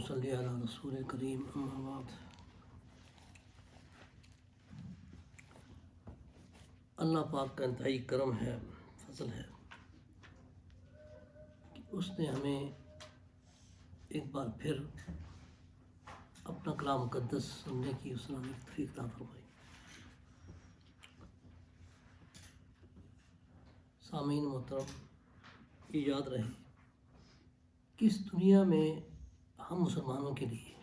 صلی علی رسول کریم اما بعد۔ اللہ پاک کا انتہائی کرم ہے، فضل ہے کہ اس نے ہمیں ایک بار پھر اپنا کلام مقدس سننے کی اس نے ہمیں توفیق عطا فرمائی۔ سامعین محترم، یہ یاد رہے کہ اس دنیا میں ہم مسلمانوں کے لیے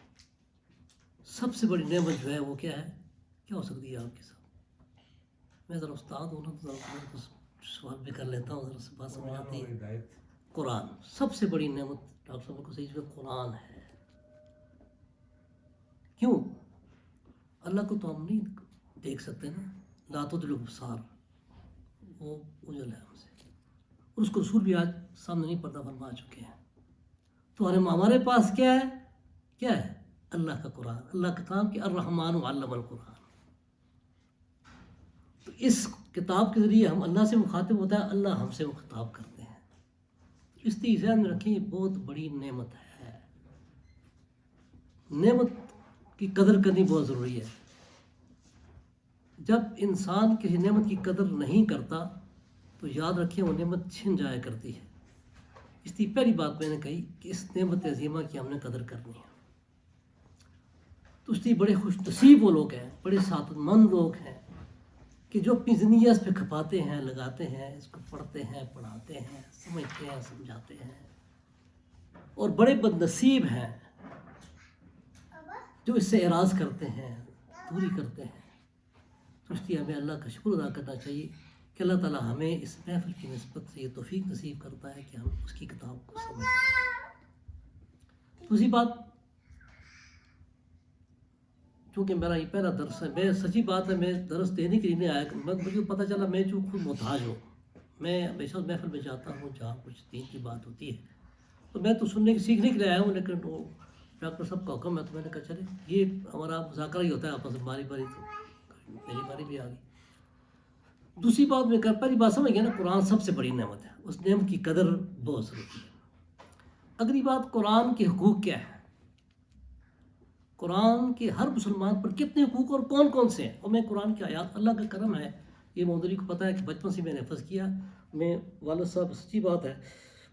سب سے بڑی نعمت جو ہے وہ کیا ہے؟ کیا ہو سکتی ہے آپ کے ساتھ؟ میں ذرا استاد ہوں نا تو ذرا سوال بھی کر لیتا ہوں، ذرا سے بات سمجھ آتی ہے۔ قرآن سب سے بڑی نعمت ڈاکٹر صاحب کو صحیح قرآن ہے۔ کیوں؟ اللہ کو تو ہم نہیں دیکھ سکتے نا، لا تدرکہ الابصار، وہ اجل ہے ہم سے، اور اس کو رسول بھی آج سامنے نہیں پردہ فرما چکے ہیں۔ تو ہمارے پاس کیا ہے؟ کیا ہے؟ اللہ کا قرآن، اللہ کا کلام کہ الرحمن علم القرآن۔ تو اس کتاب کے ذریعے ہم اللہ سے مخاطب ہوتا ہے، اللہ ہم سے خطاب کرتے ہیں۔ اس لیے ذہن میں رکھیں، یہ بہت بڑی نعمت ہے۔ نعمت کی قدر کرنی بہت ضروری ہے۔ جب انسان کسی نعمت کی قدر نہیں کرتا تو یاد رکھیں وہ نعمت چھن جایا کرتی ہے۔ اس لیے پہلی بات میں نے کہی کہ اس نعمت عظیمہ کی ہم نے قدر کرنی ہے۔ تو اس لیے بڑے خوش نصیب وہ لوگ ہیں، بڑے سعادت مند لوگ ہیں کہ جو اپنی زندگی اس پہ کھپاتے ہیں، لگاتے ہیں، اس کو پڑھتے ہیں، پڑھاتے ہیں، سمجھتے ہیں، سمجھاتے ہیں، اور بڑے بد نصیب ہیں جو اس سے اعراض کرتے ہیں، دوری کرتے ہیں۔ تو اس لیے ہمیں اللہ کا شکر ادا کرنا چاہیے کہ اللہ تعالیٰ ہمیں اس محفل کی نسبت سے یہ توفیق نصیب کرتا ہے کہ ہم اس کی کتاب کو سمجھیں۔ دوسری بات، چونکہ میرا یہ پہلا درس ہے، میں سچی بات ہے میں درس دینے کے لیے نہیں آیا، مجھے پتہ چلا میں جو خود محتاج ہوں، میں ہمیشہ محفل میں جاتا ہوں جہاں کچھ دین کی بات ہوتی ہے، تو میں تو سیکھنے کے لیے آیا ہوں، لیکن وہ ڈاکٹر صاحب کا حکم ہے تو میں نے کہا چلے یہ ہمارا مذاکرہ ہی ہوتا ہے آپس میں، باری باری تو میری باری بھی آ گئی۔ دوسری بات میں پہلی بات سمجھ گیا نا، قرآن سب سے بڑی نعمت ہے، اس نعمت کی قدر بہت ضروری ہے۔ اگلی بات، قرآن کے حقوق کیا ہے؟ قرآن کے ہر مسلمان پر کتنے حقوق اور کون کون سے ہیں؟ اور میں قرآن کی آیات، اللہ کا کرم ہے، یہ مودودی کو پتہ ہے کہ بچپن سے میں نے حفظ کیا۔ میں والد صاحب، سچی بات ہے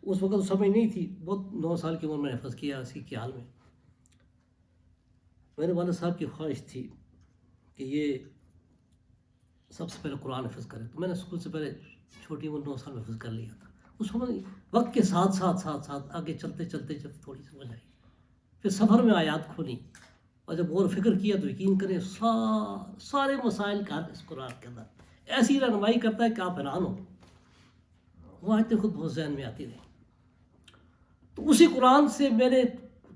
اس وقت تو سمجھ نہیں تھی، بہت 9 سال کی عمر میں حفظ کیا اسی کے حال میں۔ میرے والد صاحب کی خواہش تھی کہ یہ سب سے پہلے قرآن حفظ کرے، تو میں نے اسکول سے پہلے چھوٹی عمر 9 سال میں حفظ کر لیا تھا۔ اس وقت کے ساتھ آگے چلتے چلتے جب تھوڑی سمجھ آئی، پھر سفر میں آیات کھولی، اور جب غور و فکر کیا تو یقین کریں سارے مسائل کا حل اس قرآن کے اندر ایسی رہنمائی کرتا ہے کہ آپ حیران ہو۔ وہ آیتیں خود بہت ذہن میں آتی رہی۔ تو اسی قرآن سے میں نے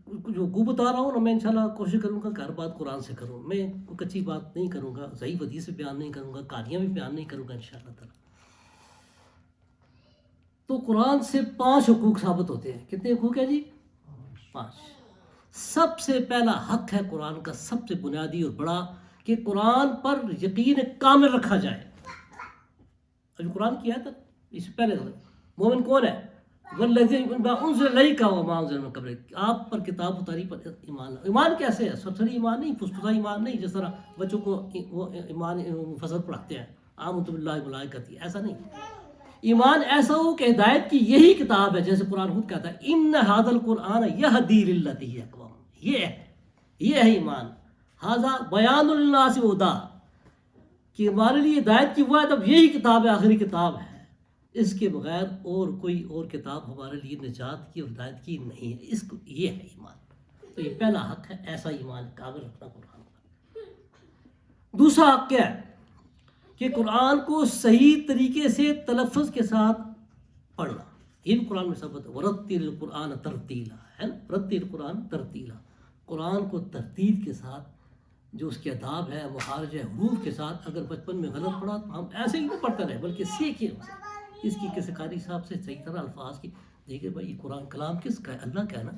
جو گو بتا رہا ہوں نا، میں انشاءاللہ کوشش کروں گا کہ ہر بات قرآن سے کروں، میں کوئی کچی بات نہیں کروں گا، ضعیف حدیث سے بیان نہیں کروں گا، کہانیاں بھی بیان نہیں کروں گا انشاءاللہ تعالی۔ تو قرآن سے 5 حقوق ثابت ہوتے ہیں۔ کتنے حقوق ہیں جی؟ 5۔ سب سے پہلا حق ہے قرآن کا، سب سے بنیادی اور بڑا، کہ قرآن پر یقین کامل رکھا جائے۔ ابھی قرآن کی آیت اس سے پہلے مومن کون ہے؟ والذی ما انزل الیک وما انزل من قبلک، آپ پر کتاب اتاری پر ایمان۔ ایمان کیسے ہے؟ سرسری ایمان نہیں، پسپسا ایمان نہیں، جس طرح بچوں کو وہ ایمان مفصل پڑھاتے ہیں، آمنت باللہ وملائکتہ، ایسا نہیں۔ ایمان ایسا ہو کہ ہدایت کی یہی کتاب ہے، جیسے قرآن خود کہتا ہے ان ھذا القرآن یہدی للتی ہی اقوم، یہ ہے ایمان۔ ھذا بیان للناس وہدیٰ، کہ ہمارے لیے ہدایت کی وہ ہے، تب یہی کتاب ہے، آخری کتاب ہے، اس کے بغیر اور کوئی اور کتاب ہمارے لیے نجات کی اور ہدایت کی نہیں ہے، اس کو یہ ہے ایمان۔ تو یہ پہلا حق ہے، ایسا ایمان کامل رکھنا قرآن پر۔ دوسرا حق کیا ہے؟ کہ قرآن کو صحیح طریقے سے تلفظ کے ساتھ پڑھنا، یہ بھی قرآن میں ثابت ہے، ورتل القرآن ترتیلا، ہے نا، رتل القرآن ترتیلا، قرآن کو ترتیل کے ساتھ، جو اس کے آداب ہے، مخارج حروف کے ساتھ۔ اگر بچپن میں غلط پڑھا تو ہم ایسے ہی نہیں پڑھتے رہے، بلکہ سیکھیں اس کی کسی قاری صاحب سے صحیح طرح الفاظ کی، دیکھیں بھائی یہ قرآن کلام کس کا ہے؟ اللہ کا ہے نا،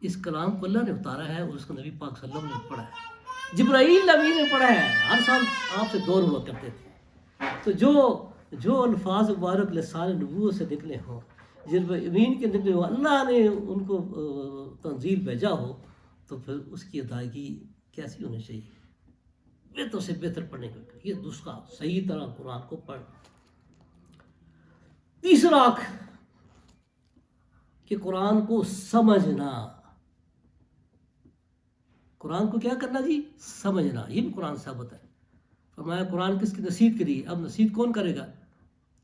اس کلام کو اللہ نے اتارا ہے اور اس کو نبی پاک صلی اللہ علیہ وسلم نے پڑھا ہے، جبرائیل نبی نے پڑھا ہے، ہر سال آپ سے دور ہوا کرتے تھے۔ تو جو الفاظ مبارک لسان نبوت سے نکلے ہوں، جبرائیل کے نکلے ہوں، اللہ نے ان کو تنزیل بھیجا ہو، تو پھر اس کی ادائیگی کیسی ہونی چاہیے؟ بہتر سے بہتر پڑھنے کا، یہ دوسرا صحیح طرح قرآن کو پڑھ۔ تیسرا کہ قرآن کو سمجھنا، قرآن کو کیا کرنا جی؟ سمجھنا، یہ بھی قرآن ثابت ہے۔ فرمایا قرآن کس کی نصیحت کے لیے؟ اب نصیحت کون کرے گا؟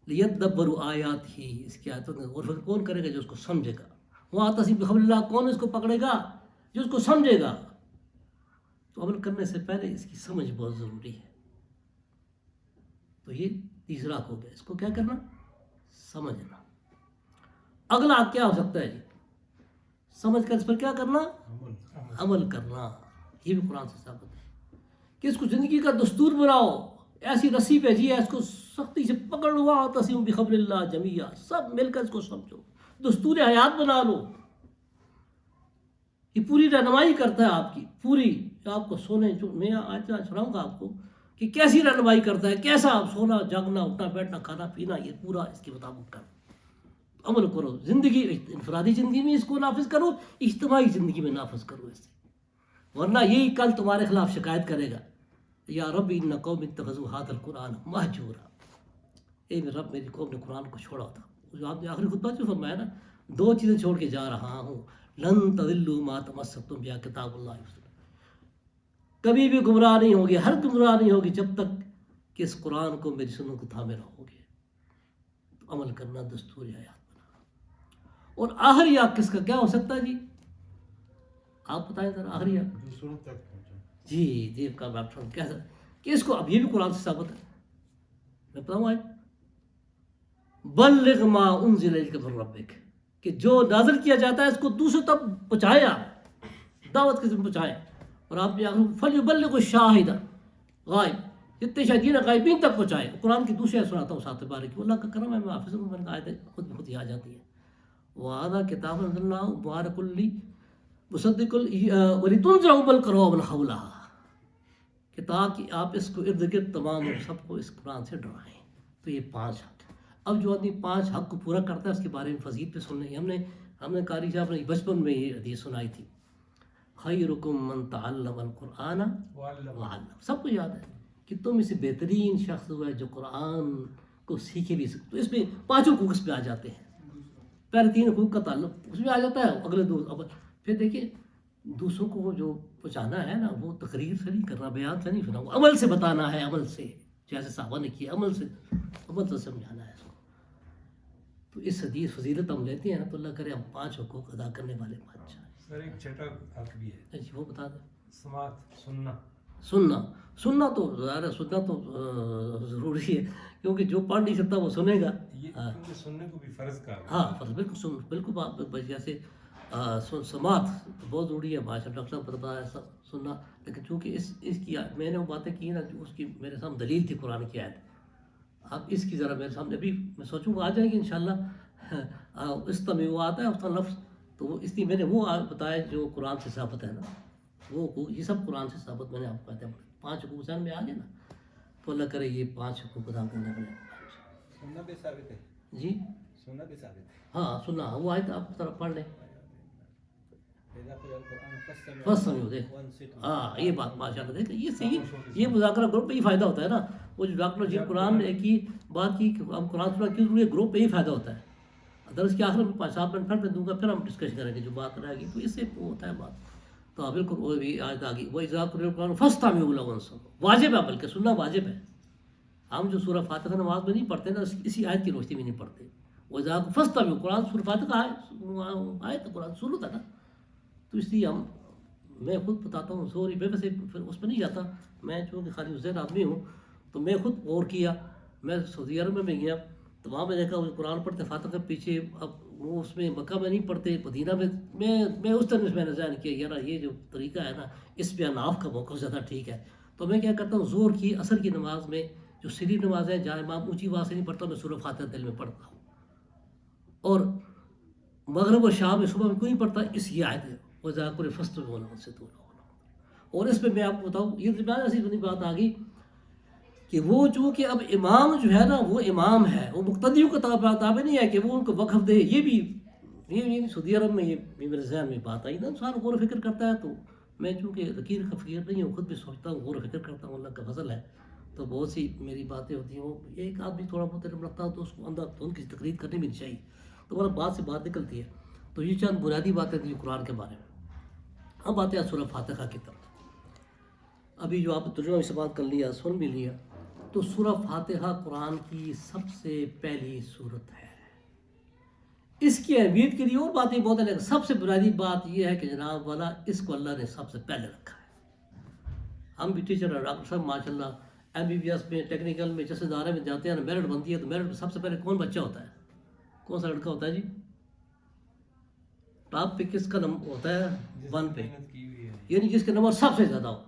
لیدبروا آیات ہی، اس کی آیتوں میں غور و فکر کون کرے گا؟ جو اس کو سمجھے گا۔ واعتصموا بحبل اللہ، کون اس کو پکڑے گا؟ جو اس کو سمجھے گا۔ تو عمل کرنے سے پہلے اس کی سمجھ بہت ضروری ہے۔ تو یہ تیسرا ہو گیا، اس کو کیا کرنا؟ سمجھنا۔ اگلا کیا ہو سکتا ہے جی؟ سمجھ کر اس پر کیا کرنا؟ عمل کرنا۔ یہ بھی قرآن سے ثابت ہے کہ اس کو زندگی کا دستور بناؤ، ایسی رسی پہ جی ہے، اس کو سختی سے پکڑ لو، واعتصموا بحبل اللہ جمیعا، سب مل کر اس کو سمجھو، دستور حیات بنا لو۔ یہ پوری رہنمائی کرتا ہے آپ کی، پوری آپ کو سونے، جو میں آج سناؤں گا آپ کو کہ کیسی رہنمائی کرتا ہے، کیسا آپ سونا جاگنا اٹھنا بیٹھنا کھانا پینا، یہ پورا اس کے مطابق کرو، عمل کرو۔ زندگی انفرادی زندگی میں اس کو نافذ کرو، اجتماعی زندگی میں نافذ کرو اسے، ورنہ یہی کل تمہارے خلاف شکایت کرے گا، یا رب ان قوم اتخذوا ھذا القرآن مہجورا، اے میرے رب، میری قوم نے قرآن کو چھوڑا تھا۔ جو آپ نے آخری خطبہ جو فرمایا نا، دو چیزیں چھوڑ کے جا رہا ہوں، لن تضلوا ما تمسکتم بها کتاب اللہ، کبھی بھی گمراہ نہیں ہوگی، ہر گمراہ نہیں ہوگی جب تک کہ اس قرآن کو، میری سنت کو تھامے رہو گے۔ تو عمل کرنا، دستور حیات بنا۔ اور آخری حق کس کا کیا ہو سکتا ہے جی؟ آپ بتائیں ذرا آخری حق جی جی کا ڈاکٹر کیسا کہ اس کو، اب یہ بھی قرآن سے ثابت ہے، میں بتاؤں آج، بلغ ما انزل الیک من ربک، کہ جو نازل کیا جاتا ہے اس کو دوسروں تک پہنچائے، آپ دعوت کے ذریعے پہنچائیں۔ اور آپ نے فلیبلغ الشاہد غائب، جتنے شاہدین غائبین تک پہنچائے۔ قرآن کی دوسری آیت سناتا ہوں، 7 بارے کی، اللہ کا کرم ہے، میں حافظ ہوں، میں نے آیتیں خود ہی آ جاتی ہیں۔ وَهَذَا كِتَابٌ أَنزَلْنَاهُ مُبَارَكٌ مُصَدِّقٌ وَلِتُنذِرَ أُمَّ الْقُرَىٰ وَمَنْ حَوْلَهَا، کہ تاکہ آپ اس کو ارد گرد تمام سب کو اس قرآن سے ڈرائیں۔ تو یہ 5 حق۔ اب جو آدمی 5 حق کو پورا کرتا ہے اس کے بارے میں فضیلت پہ سن لیں۔ ہم نے قاری صاحب نے بچپن میں یہ حدیث سنائی تھی، خیرکم من تعلم القرآن وعلم، سب کو یاد ہے کہ تم اس سے بہترین شخص ہوا ہے جو قرآن کو سیکھے بھی سکتے۔ تو اس میں 5 حقوق اس پہ آ جاتے ہیں۔ پہلے 3 حقوق کا تعلق اس میں آ جاتا ہے، اگلے 2 پھر دیکھیے دوسروں کو جو پہنچانا ہے نا، وہ تقریر سے نہیں کرنا، بیان سے نہیں کرنا، وہ عمل سے بتانا ہے، عمل سے، جیسے صحابہ نے کیا، عمل سے سمجھانا ہے اس کو۔ تو اس حدیث فضیلت ہم لیتے ہیں نا، تو اللہ کرے ہم 5 حقوق ادا کرنے والے 5 ہیں۔ سر ایک چھٹا حق بھی ہے جی وہ بتا دیں۔ سماعت، سننا تو ظاہر سننا تو ضروری ہے، کیونکہ جو پڑھ نہیں سکتا وہ سنے گا۔ یہ کیونکہ سننے کو بھی فرض کہا گیا۔ ہاں فرض، بالکل آپ جیسے سماعت بہت ضروری ہے، بادشاہ ڈاکٹر صاحب بتایا سننا، لیکن چونکہ اس کی میں نے وہ باتیں کی نا، جو اس کی میرے سامنے دلیل تھی قرآن کی آیت، اب اس کی ذرا میرے سامنے ابھی میں سوچوں گا آ جائے گی انشاءاللہ۔ استمعوا آتا ہے اس کا لفظ، تو وہ اس لیے میں نے وہ بتایا جو قرآن سے ثابت ہے نا، وہ یہ سب قرآن سے ثابت میں نے آپ کو کہتے ہیں۔ 5 حقوق ذہن میں آ گئے نا، تو اللہ کرے یہ 5 حقوق ادا کرنے والے۔ سننا بھی ثابت ہے جی، سننا بھی ثابت ہے۔ ہاں سننا، وہ آیت آپ طرف پڑھ لیں، ہاں یہ بات ماشاء اللہ دیکھیں، یہ صحیح، یہ مذاکرہ گروپ پہ ہی فائدہ ہوتا ہے نا۔ وہ جو ڈاکٹر جی قرآن نے ایک ہی بات کی کہ ہم قرآن سنا کیوں ضروری ہے، گروپ پہ ہی فائدہ ہوتا ہے۔ درس کے آخر میں 5-7 منٹ پھر دوں گا، پھر ہم ڈسکشن کریں گے جو بات رہے گی، تو اس سے وہ ہوتا ہے بات۔ تو آپ بالکل وہ بھی آیت آ گئی، وہ اذا قرئ القرآن فاستمعوا لہ وانصتوا، واجب ہے، بلکہ سننا واجب ہے۔ ہم جو سورہ فاتحہ نماز میں نہیں پڑھتے نا، اسی آیت کی روشنی میں نہیں پڑھتے۔ وہ اذا فاستمعوا، قرآن سورہ فاتحہ آیت قرآن سنت ہے نا، تو اس لیے میں خود بتاتا ہوں سوری، میں ویسے پھر اس پہ نہیں جاتا، میں چونکہ خالی حسین آدمی ہوں، تو میں خود غور کیا۔ میں سعودی عرب میں گیا تو وہاں میں دیکھا وہ قرآن پڑھتے فاتحہ کے پیچھے، اب وہ اس میں مکہ میں نہیں پڑھتے، مدینہ میں میں اس طرح میں نے ذہن کیا یار یہ جو طریقہ ہے نا، اس پہ اناف کا موقع زیادہ ٹھیک ہے۔ تو میں کیا کرتا ہوں، ظہر کی عصر کی نماز میں جو سری نماز ہے جہاں امام اونچی آواز سے نہیں پڑھتا، میں سورہ فاتحہ دل میں پڑھتا ہوں، اور مغرب و شام میں صبح میں کوئی نہیں پڑھتا، اس کی آیت ہے وَإِذَا قُرِئَ فَاسْتَمِعُوا لَهُ وَأَنصِتُوا۔ اور اس پہ میں آپ کو بتاؤں، یہ درمیان ایسی بنی بات آ گئی کہ وہ چونکہ اب امام جو ہے نا، وہ امام ہے، وہ مقتدیوں کا تابع نہیں ہے کہ وہ ان کو وقف دے۔ یہ بھی سعودی عرب میں یہ میرے ذہن میں بات آئی نا، انسان غور و فکر کرتا ہے تو میں چونکہ لکیر کا فقیر نہیں ہوں، خود بھی سوچتا ہوں، غور و فکر کرتا ہوں، اللہ کا فضل ہے، تو بہت سی میری باتیں ہوتی ہیں، وہ ایک آدمی تھوڑا بہت علم رکھتا ہو تو اس کو اندھا دھند کی تقلید کرنی بھی نہیں چاہیے، تو وہ بات سے بات نکلتی ہے. تو یہ چند بنیادی باتیں تھیں قرآن کے بارے میں. اب آتے ہیں سورہ فاتحہ کی طرف. ابھی جو آپ نے ترجمہ بھی سماعت کر لیا، سن بھی لیا، تو سورہ فاتحہ قرآن کی سب سے پہلی سورت ہے. اس کی اہمیت کے لیے اور باتیں بہت ہیں، لیکن سب سے بنیادی بات یہ ہے کہ جناب والا اس کو اللہ نے سب سے پہلے رکھا ہے. ہم بھی ٹیچر ہیں، ڈاکٹر صاحب ماشاء اللہ MBBS میں ٹیکنیکل میں جس ادارے میں جاتے ہیں نا، میرٹ بنتی ہے تو میرٹ میں سب سے پہلے کون بچہ ہوتا ہے؟ کون سا لڑکا ہوتا ہے جی؟ ٹاپ پہ کس کا نمبر ہوتا ہے؟ 1 پہ، یعنی جس کا نمبر سب سے زیادہ ہو.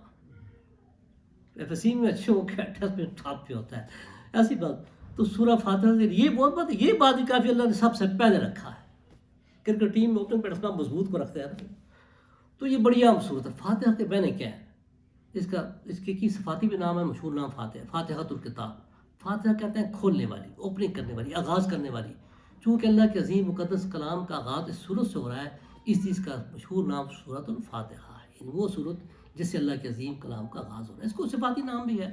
FSC میں اچھے ہو کے ٹیسٹ میں ٹاپ پہ ہوتا ہے، ایسی بات. تو سورہ فاتحہ سے یہ بہت بات، یہ بات بھی کافی اللہ نے سب سے پہلے رکھا ہے. کرکٹ ٹیم میں اوپننگ بیٹسمین مضبوط کو رکھتے ہیں، تو یہ بڑی عام صورت ہے. فاتحہ کے معنی کیا ہے؟ اس کے کی صفاتی بھی نام ہے، مشہور نام فاتحہ، فاتحۃ الکتاب. فاتحہ کہتے ہیں کھولنے والی، اوپننگ کرنے والی، آغاز کرنے والی. چونکہ اللہ کے عظیم مقدس کلام کا آغاز اس سورت سے ہو رہا ہے، اس چیز کا مشہور نام سورۃ الفاتحہ ہے، یعنی وہ سورت جس سے اللہ کے عظیم کلام کا آغاز ہو رہا ہے. اس کو صفاتی نام بھی ہے،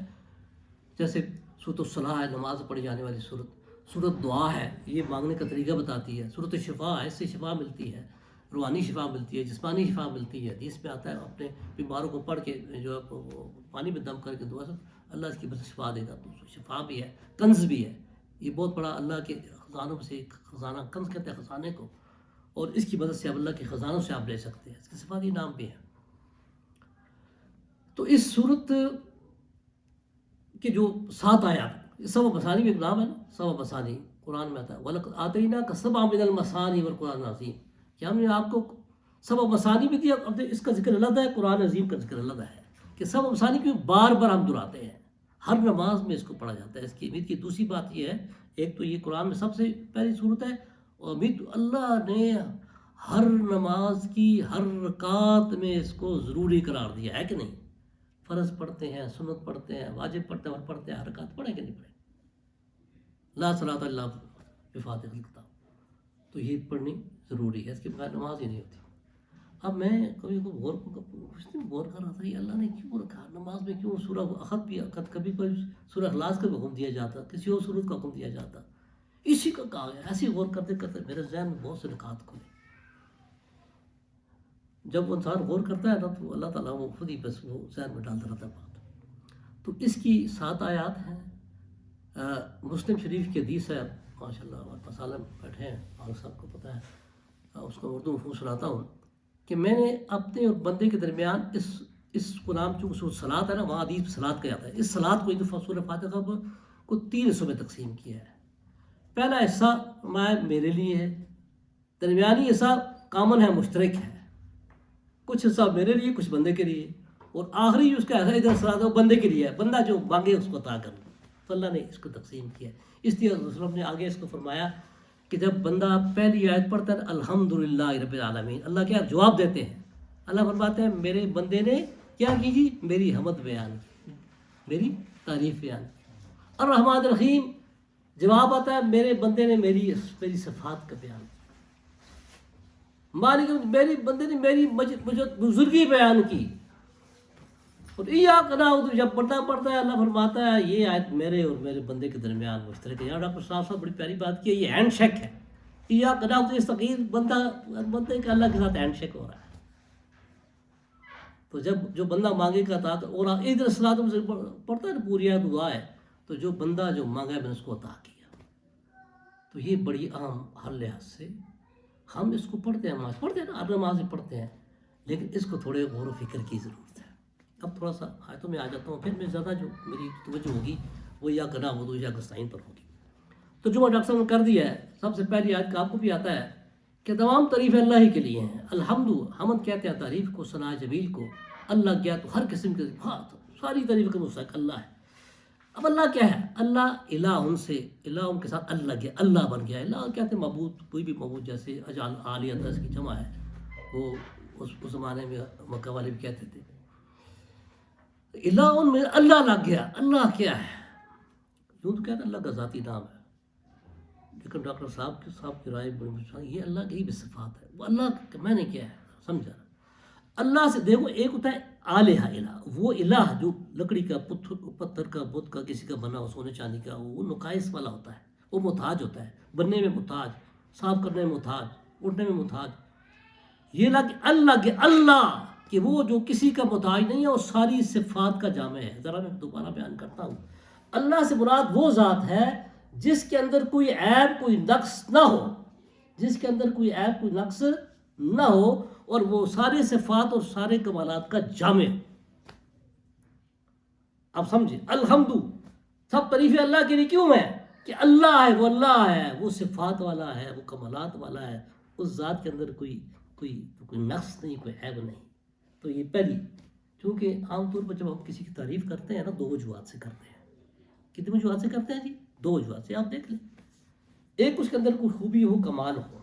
جیسے سورۃ الصلاح ہے، نماز پڑھی جانے والی سورت. سورۃ دعا ہے، یہ مانگنے کا طریقہ بتاتی ہے. سورۃ شفا ہے، اس سے شفا ملتی ہے، روحانی شفا ملتی ہے، جسمانی شفا ملتی ہے. حدیث میں آتا ہے اپنے بیماروں کو پڑھ کے جو ہے پانی میں دم کر کے دعا سے اللہ اس کی وجہ سے شفا دے گا. تو شفا بھی ہے، کنز بھی ہے. یہ بہت بڑا اللہ کے خزانوں سے ایک خزانہ، کنز کہتے ہیں خزانے کو، اور اس کی مدد سے آپ اللہ کے خزانوں سے آپ لے سکتے ہیں. اس کے صفاتی نام بھی ہے. تو اس صورت کے جو 7 آیات، سبع مثانی بھی ایک نام ہے نا، سبع مثانی قرآن میں آتا ہے. وَلَقَدْ آتَيْنَاكَ سَبْعًا مِنَ الْمَثَانِي وَالْقُرْآنِ الْعَظِيمِ، کہ ہم نے آپ کو سبع مثانی بھی دیا. اب اس کا ذکر علیحدہ ہے، قرآن عظیم کا ذکر علیحدہ ہے، کہ سبع مثانی کیوں بار بار ہم دہراتے ہیں، ہر نماز میں اس کو پڑھا جاتا ہے. اس کی امید کی دوسری بات یہ ہے، ایک تو یہ قرآن میں سب سے پہلی صورت ہے، اور امید اللہ نے ہر نماز کی ہر رکعت میں اس کو ضروری قرار دیا ہے کہ نہیں؟ فرض پڑھتے ہیں، سنت پڑھتے ہیں، واجب پڑھتے ہیں، اور پڑھتے ہیں، ہر رکعت پڑھیں کہ نہیں پڑھیں؟ لا صلاۃ الا بفاتحۃ الکتاب، تو یہ پڑھنی ضروری ہے، اس کے بغیر نماز ہی نہیں ہوتی. اب میں کبھی غور کر رہا تھا، یہ اللہ نے کیوں رکھا نماز میں، کیوں سورہ احد بھی، کبھی کوئی سورہ اخلاص کا بھی حکم دیا جاتا، کسی اور سورت کا حکم دیا جاتا، اسی کا کہا گیا. ایسے غور کرتے کرتے میرے ذہن میں بہت سے نکات کھلے. جب وہ انسان غور کرتا ہے نا تو اللہ تعالیٰ وہ خود ہی بس وہ ذہن میں ڈالتا رہتا ہے بات. تو اس کی 7 آیات ہیں. مسلم شریف کی حدیث ہے، ماشاء اللہ ہمارے پاس عالم بیٹھے ہیں، اور سب کو پتہ ہے، اس کو اردو مفہوم سناتا ہوں کہ میں نے اپنے اور بندے کے درمیان اس کو نام چونکہ سورۃ صلاۃ ہے نا، وہاں حدیث صلاۃ کا جاتا ہے. اس صلاۃ کو سورۃ فاتحہ کو 3 حصوں میں تقسیم کیا ہے. پہلا حصہ میرے لیے ہے، درمیانی حصہ کامن ہے، مشترک ہے، کچھ حصہ میرے لیے، کچھ بندے کے لیے، اور آخری جو اس کا حصہ ادھر صلاۃ وہ بندے کے لیے ہے، بندہ جو مانگے اس کو عطا کرنا. تو اللہ نے اس کو تقسیم کیا. اس لیے رسول اللہ نے آگے اس کو فرمایا کہ جب بندہ پہلی آیت پڑھتا ہے الحمدللہ رب العالمین، اللہ کیا جواب دیتے ہیں؟ اللہ فرماتے ہیں میرے بندے نے کیا کی جی؟ میری حمد بیان کی، میری تعریف بیان کی. الرحمن الرحیم جواب آتا ہے میرے بندے نے میری صفات کا بیان کیا. مالک میری بندے نے میری بزرگی بیان کی. اور ایاک نعبد جب بندہ پڑھتا ہے اللہ فرماتا ہے یہ آیت میرے اور میرے بندے کے درمیان مشترک ہے. یہاں ڈاکٹر صاحب بڑی پیاری بات کی ہے، یہ ہینڈ شیک ہے. ایاک نعبد اس تقریر بندے کا اللہ کے ساتھ ہینڈ شیک ہو رہا ہے. تو جب جو بندہ مانگے کا عطا، اور ادھر صلاۃ سے پڑھتا ہے نا پوری آیت دعا ہے، تو جو بندہ جو مانگا ہے میں نے اس کو عطا کیا. تو یہ بڑی عام ہر لحاظ سے ہم اس کو پڑھتے ہیں، نماز پڑھتے ہیں نا، ہر نماز میں پڑھتے ہیں، لیکن اس کو تھوڑے غور و فکر کی ضرورت ہے. اب تھوڑا سا آیتوں میں آ جاتا ہوں، پھر میں زیادہ جو میری توجہ ہوگی وہ یا گنا ہو یا گستعین پر ہوگی. تو جو ڈاکٹر صاحب نے کر دیا ہے، سب سے پہلی آیت کا آپ کو بھی آتا ہے کہ تمام تعریف اللہ ہی کے لیے ہیں. الحمد، حمد کہتے ہیں تعریف کو، ثناء جمیل کو. اللہ کیا تو ہر قسم کے ساری تعریف کا مستحق اللہ ہے. اب اللہ کیا ہے؟ اللہ الہ سے، الہ کے ساتھ اللہ گیا، اللہ بن گیا. اللہ کہتے ہیں معبود، کوئی بھی معبود، جیسے اجعل عالیہ اس کی جمع ہے، وہ اس زمانے میں مکہ والے بھی کہتے تھے. الہ میں اللہ لگ گیا. اللہ کیا ہے؟ یوں تو کہتے ہیں اللہ کا ذاتی نام ہے، لیکن ڈاکٹر صاحب کی رائے بڑی مشہور، یہ اللہ کی بھی صفات ہے. وہ اللہ کا معنی کیا ہے؟ سمجھا. اللہ سے دیکھو، ایک ہوتا ہے آلہ الہ، وہ الہ جو لکڑی کا، پتھر کا، بت کا، کسی کا بنا ہو، سونے چاندی کا، وہ نقائص والا ہوتا ہے، وہ محتاج ہوتا ہے، بننے میں محتاج، صاف کرنے میں محتاج، اٹھنے میں محتاج. یہ اللہ کہ وہ جو کسی کا محتاج نہیں ہے، وہ ساری صفات کا جامع ہے. ذرا میں دوبارہ بیان کرتا ہوں. اللہ سے مراد وہ ذات ہے جس کے اندر کوئی عیب، کوئی نقص نہ ہو، جس کے اندر کوئی عیب، کوئی نقص نہ ہو، اور وہ سارے صفات اور سارے کمالات کا جامع. اب سمجھے، الحمد، سب تعریفیں اللہ کے لیے کیوں ہے؟ کہ اللہ ہے، وہ اللہ ہے، وہ صفات والا ہے، وہ کمالات والا ہے، اس ذات کے اندر کوئی نقص نہیں، کوئی عیب نہیں. تو یہ پہلی، چونکہ عام طور پر جب ہم کسی کی تعریف کرتے ہیں نا، دو وجوہات سے کرتے ہیں. کتنی وجوہات سے کرتے ہیں جی؟ دو وجوہات سے. آپ دیکھ لیں، ایک اس کے اندر کوئی خوبی ہو، کمال ہو،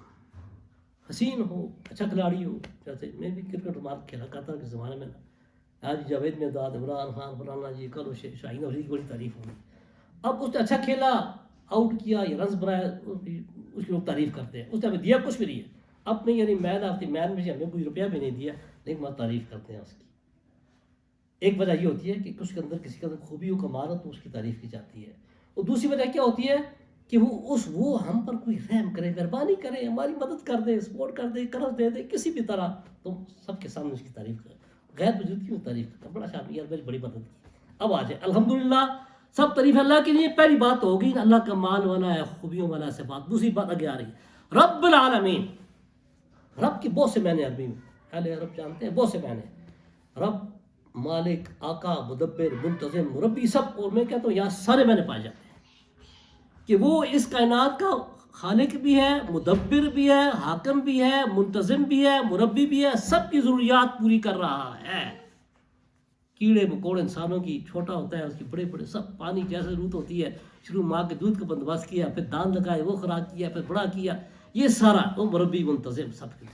حسین ہو، اچھا کھلاڑی ہو. جیسے میں بھی کرکٹ مارک کھیلا کرتا کے زمانے میں نا، آج جاوید میرداد، عمران خان، فلانا جی، کل شاہین افریدی کی بڑی تعریف ہوگی. اب اس نے اچھا کھیلا، آؤٹ کیا یا رنز بنایا، اس کی لوگ تعریف کرتے ہیں. اس نے ہمیں دیا کچھ بھی نہیں ہے، اپنے یعنی مین آف دی مین میں سے ہمیں کوئی روپیہ بھی نہیں دیا، لیکن وہاں تعریف کرتے ہیں اس کی. ایک وجہ یہ ہوتی ہے کہ اس کے اندر کسی کے اندر خوبی و کمال ہو تو اس کی تعریف کی جاتی ہے. اور دوسری وجہ کیا ہوتی ہے کہ وہ ہم پر کوئی رحم کرے، مہربانی کرے، ہماری مدد کر دے، سپورٹ کر دے، قرض دے دے کسی بھی طرح، تو سب کے سامنے اس کی تعریف کرے، غیر موجودگی میں تعریف کرتا، بڑا شان، یار میری بڑی مدد کی. اب آ جائے الحمدللہ، سب تعریف اللہ کے لیے. پہلی بات تو ہوگی اللہ کا مال والا ہے، خوبیوں والا ہے صفات. دوسری بات آگے آ رہی ہے، رب العالمین. رب کی بہت سے معنی عربی میں، اہل عرب جانتے ہیں، بہت سے معنی. رب، مالک، آقا، مدبر، منتظم، مربی، سب. اور میں کہتا ہوں یہاں سارے معنی پائے جاتے ہیں کہ وہ اس کائنات کا خالق بھی ہے، مدبر بھی ہے، حاکم بھی ہے، منتظم بھی ہے، مربی بھی ہے، سب کی ضروریات پوری کر رہا ہے. کیڑے مکوڑے انسانوں کی، چھوٹا ہوتا ہے اس کی، بڑے بڑے، سب. پانی جیسے ضرورت ہوتی ہے، شروع ماں کے دودھ کا بندوبست کیا، پھر دان لگائے، وہ خوراک کیا، پھر بڑا کیا، یہ سارا وہ مربی، منتظم، سب کے.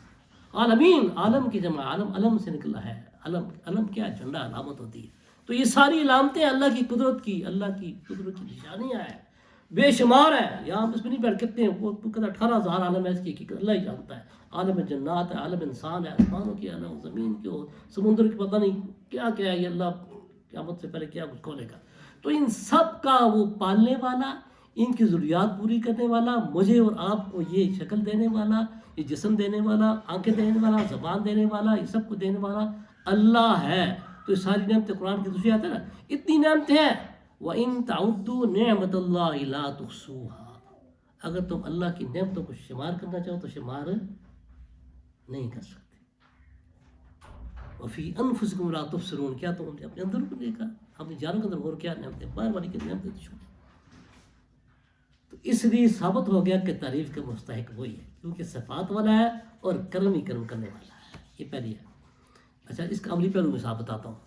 عالمین، عالم کی جمع، عالم علم سے نکلا ہے. علم کیا ہے؟ جھنڈا، علامت ہوتی ہے. تو یہ ساری علامتیں اللہ کی قدرت کی، اللہ کی قدرت کی نشانیاں ہیں، بے شمار ہے. یہاں اس میں نہیں بیٹھ کہتے ہیں، وہ کہتا 18,000 عالم ہے اس کی، اللہ ہی جانتا ہے. عالم جنات ہے، عالم انسان ہے، آسمانوں کی، عالم زمین کی، سمندر کی، پتہ نہیں کیا کیا ہے یہ. اللہ قیامت سے پہلے کیا کچھ کھولے گا. تو ان سب کا وہ پالنے والا، ان کی ضروریات پوری کرنے والا، مجھے اور آپ کو یہ شکل دینے والا، یہ جسم دینے والا، آنکھیں دینے والا، زبان دینے والا، یہ سب کو دینے والا اللہ ہے. تو یہ ساری نعمتیں قرآن کی دوسری آتے ہیں نا، اتنی نعمتیں ہیں. وَإِن تَعُدُّوا نِعْمَةَ اللَّهِ لَا تُحْصُوهَا. اگر تم اللہ کی نعمتوں کو شمار کرنا چاہو تو شمار نہیں کر سکتے. وَفِي أَنفُسِكُمْ لَا تُبْصِرُونَ. کیا تم اپنے اندر کو دیکھا، اپنی جانوں کے اندر غور کیا نعمتیں، بار بار کی نعمتیں چھوڑی. تو اس لیے ثابت ہو گیا کہ تعریف کا مستحق وہی ہے، کیونکہ صفات والا ہے اور کرم ہی کرم کرنے والا ہے. یہ پہلی ہے. اچھا، اس کا عملی پہلو میں صاحب بتاتا ہوں.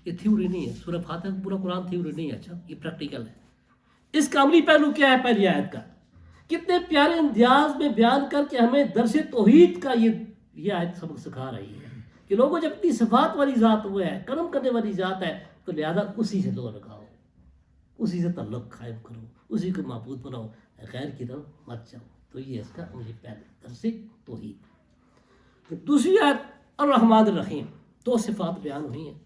یہ تھیوری نہیں ہے، سورہ فاتحہ کا پورا قرآن تھیوری نہیں ہے. اچھا، یہ پریکٹیکل ہے. اس کا عملی پہلو کیا ہے؟ پہلی آیت کا کتنے پیارے انداز میں بیان کر کے ہمیں درس توحید کا یہ آیت سبق سکھا رہی ہے کہ لوگوں جب اتنی صفات والی ذات وہ ہے، کرم کرنے والی ذات ہے، تو لہذا اسی سے لوگ لگاؤ، اسی سے تعلق قائم کرو، اسی کو معبود بناؤ، غیر کی طرف مت جاؤ. تو یہ اس کا عملی پہلو درس توحید. دوسری آیت الرحمن الرحیم، دو صفات بیان ہوئی ہیں.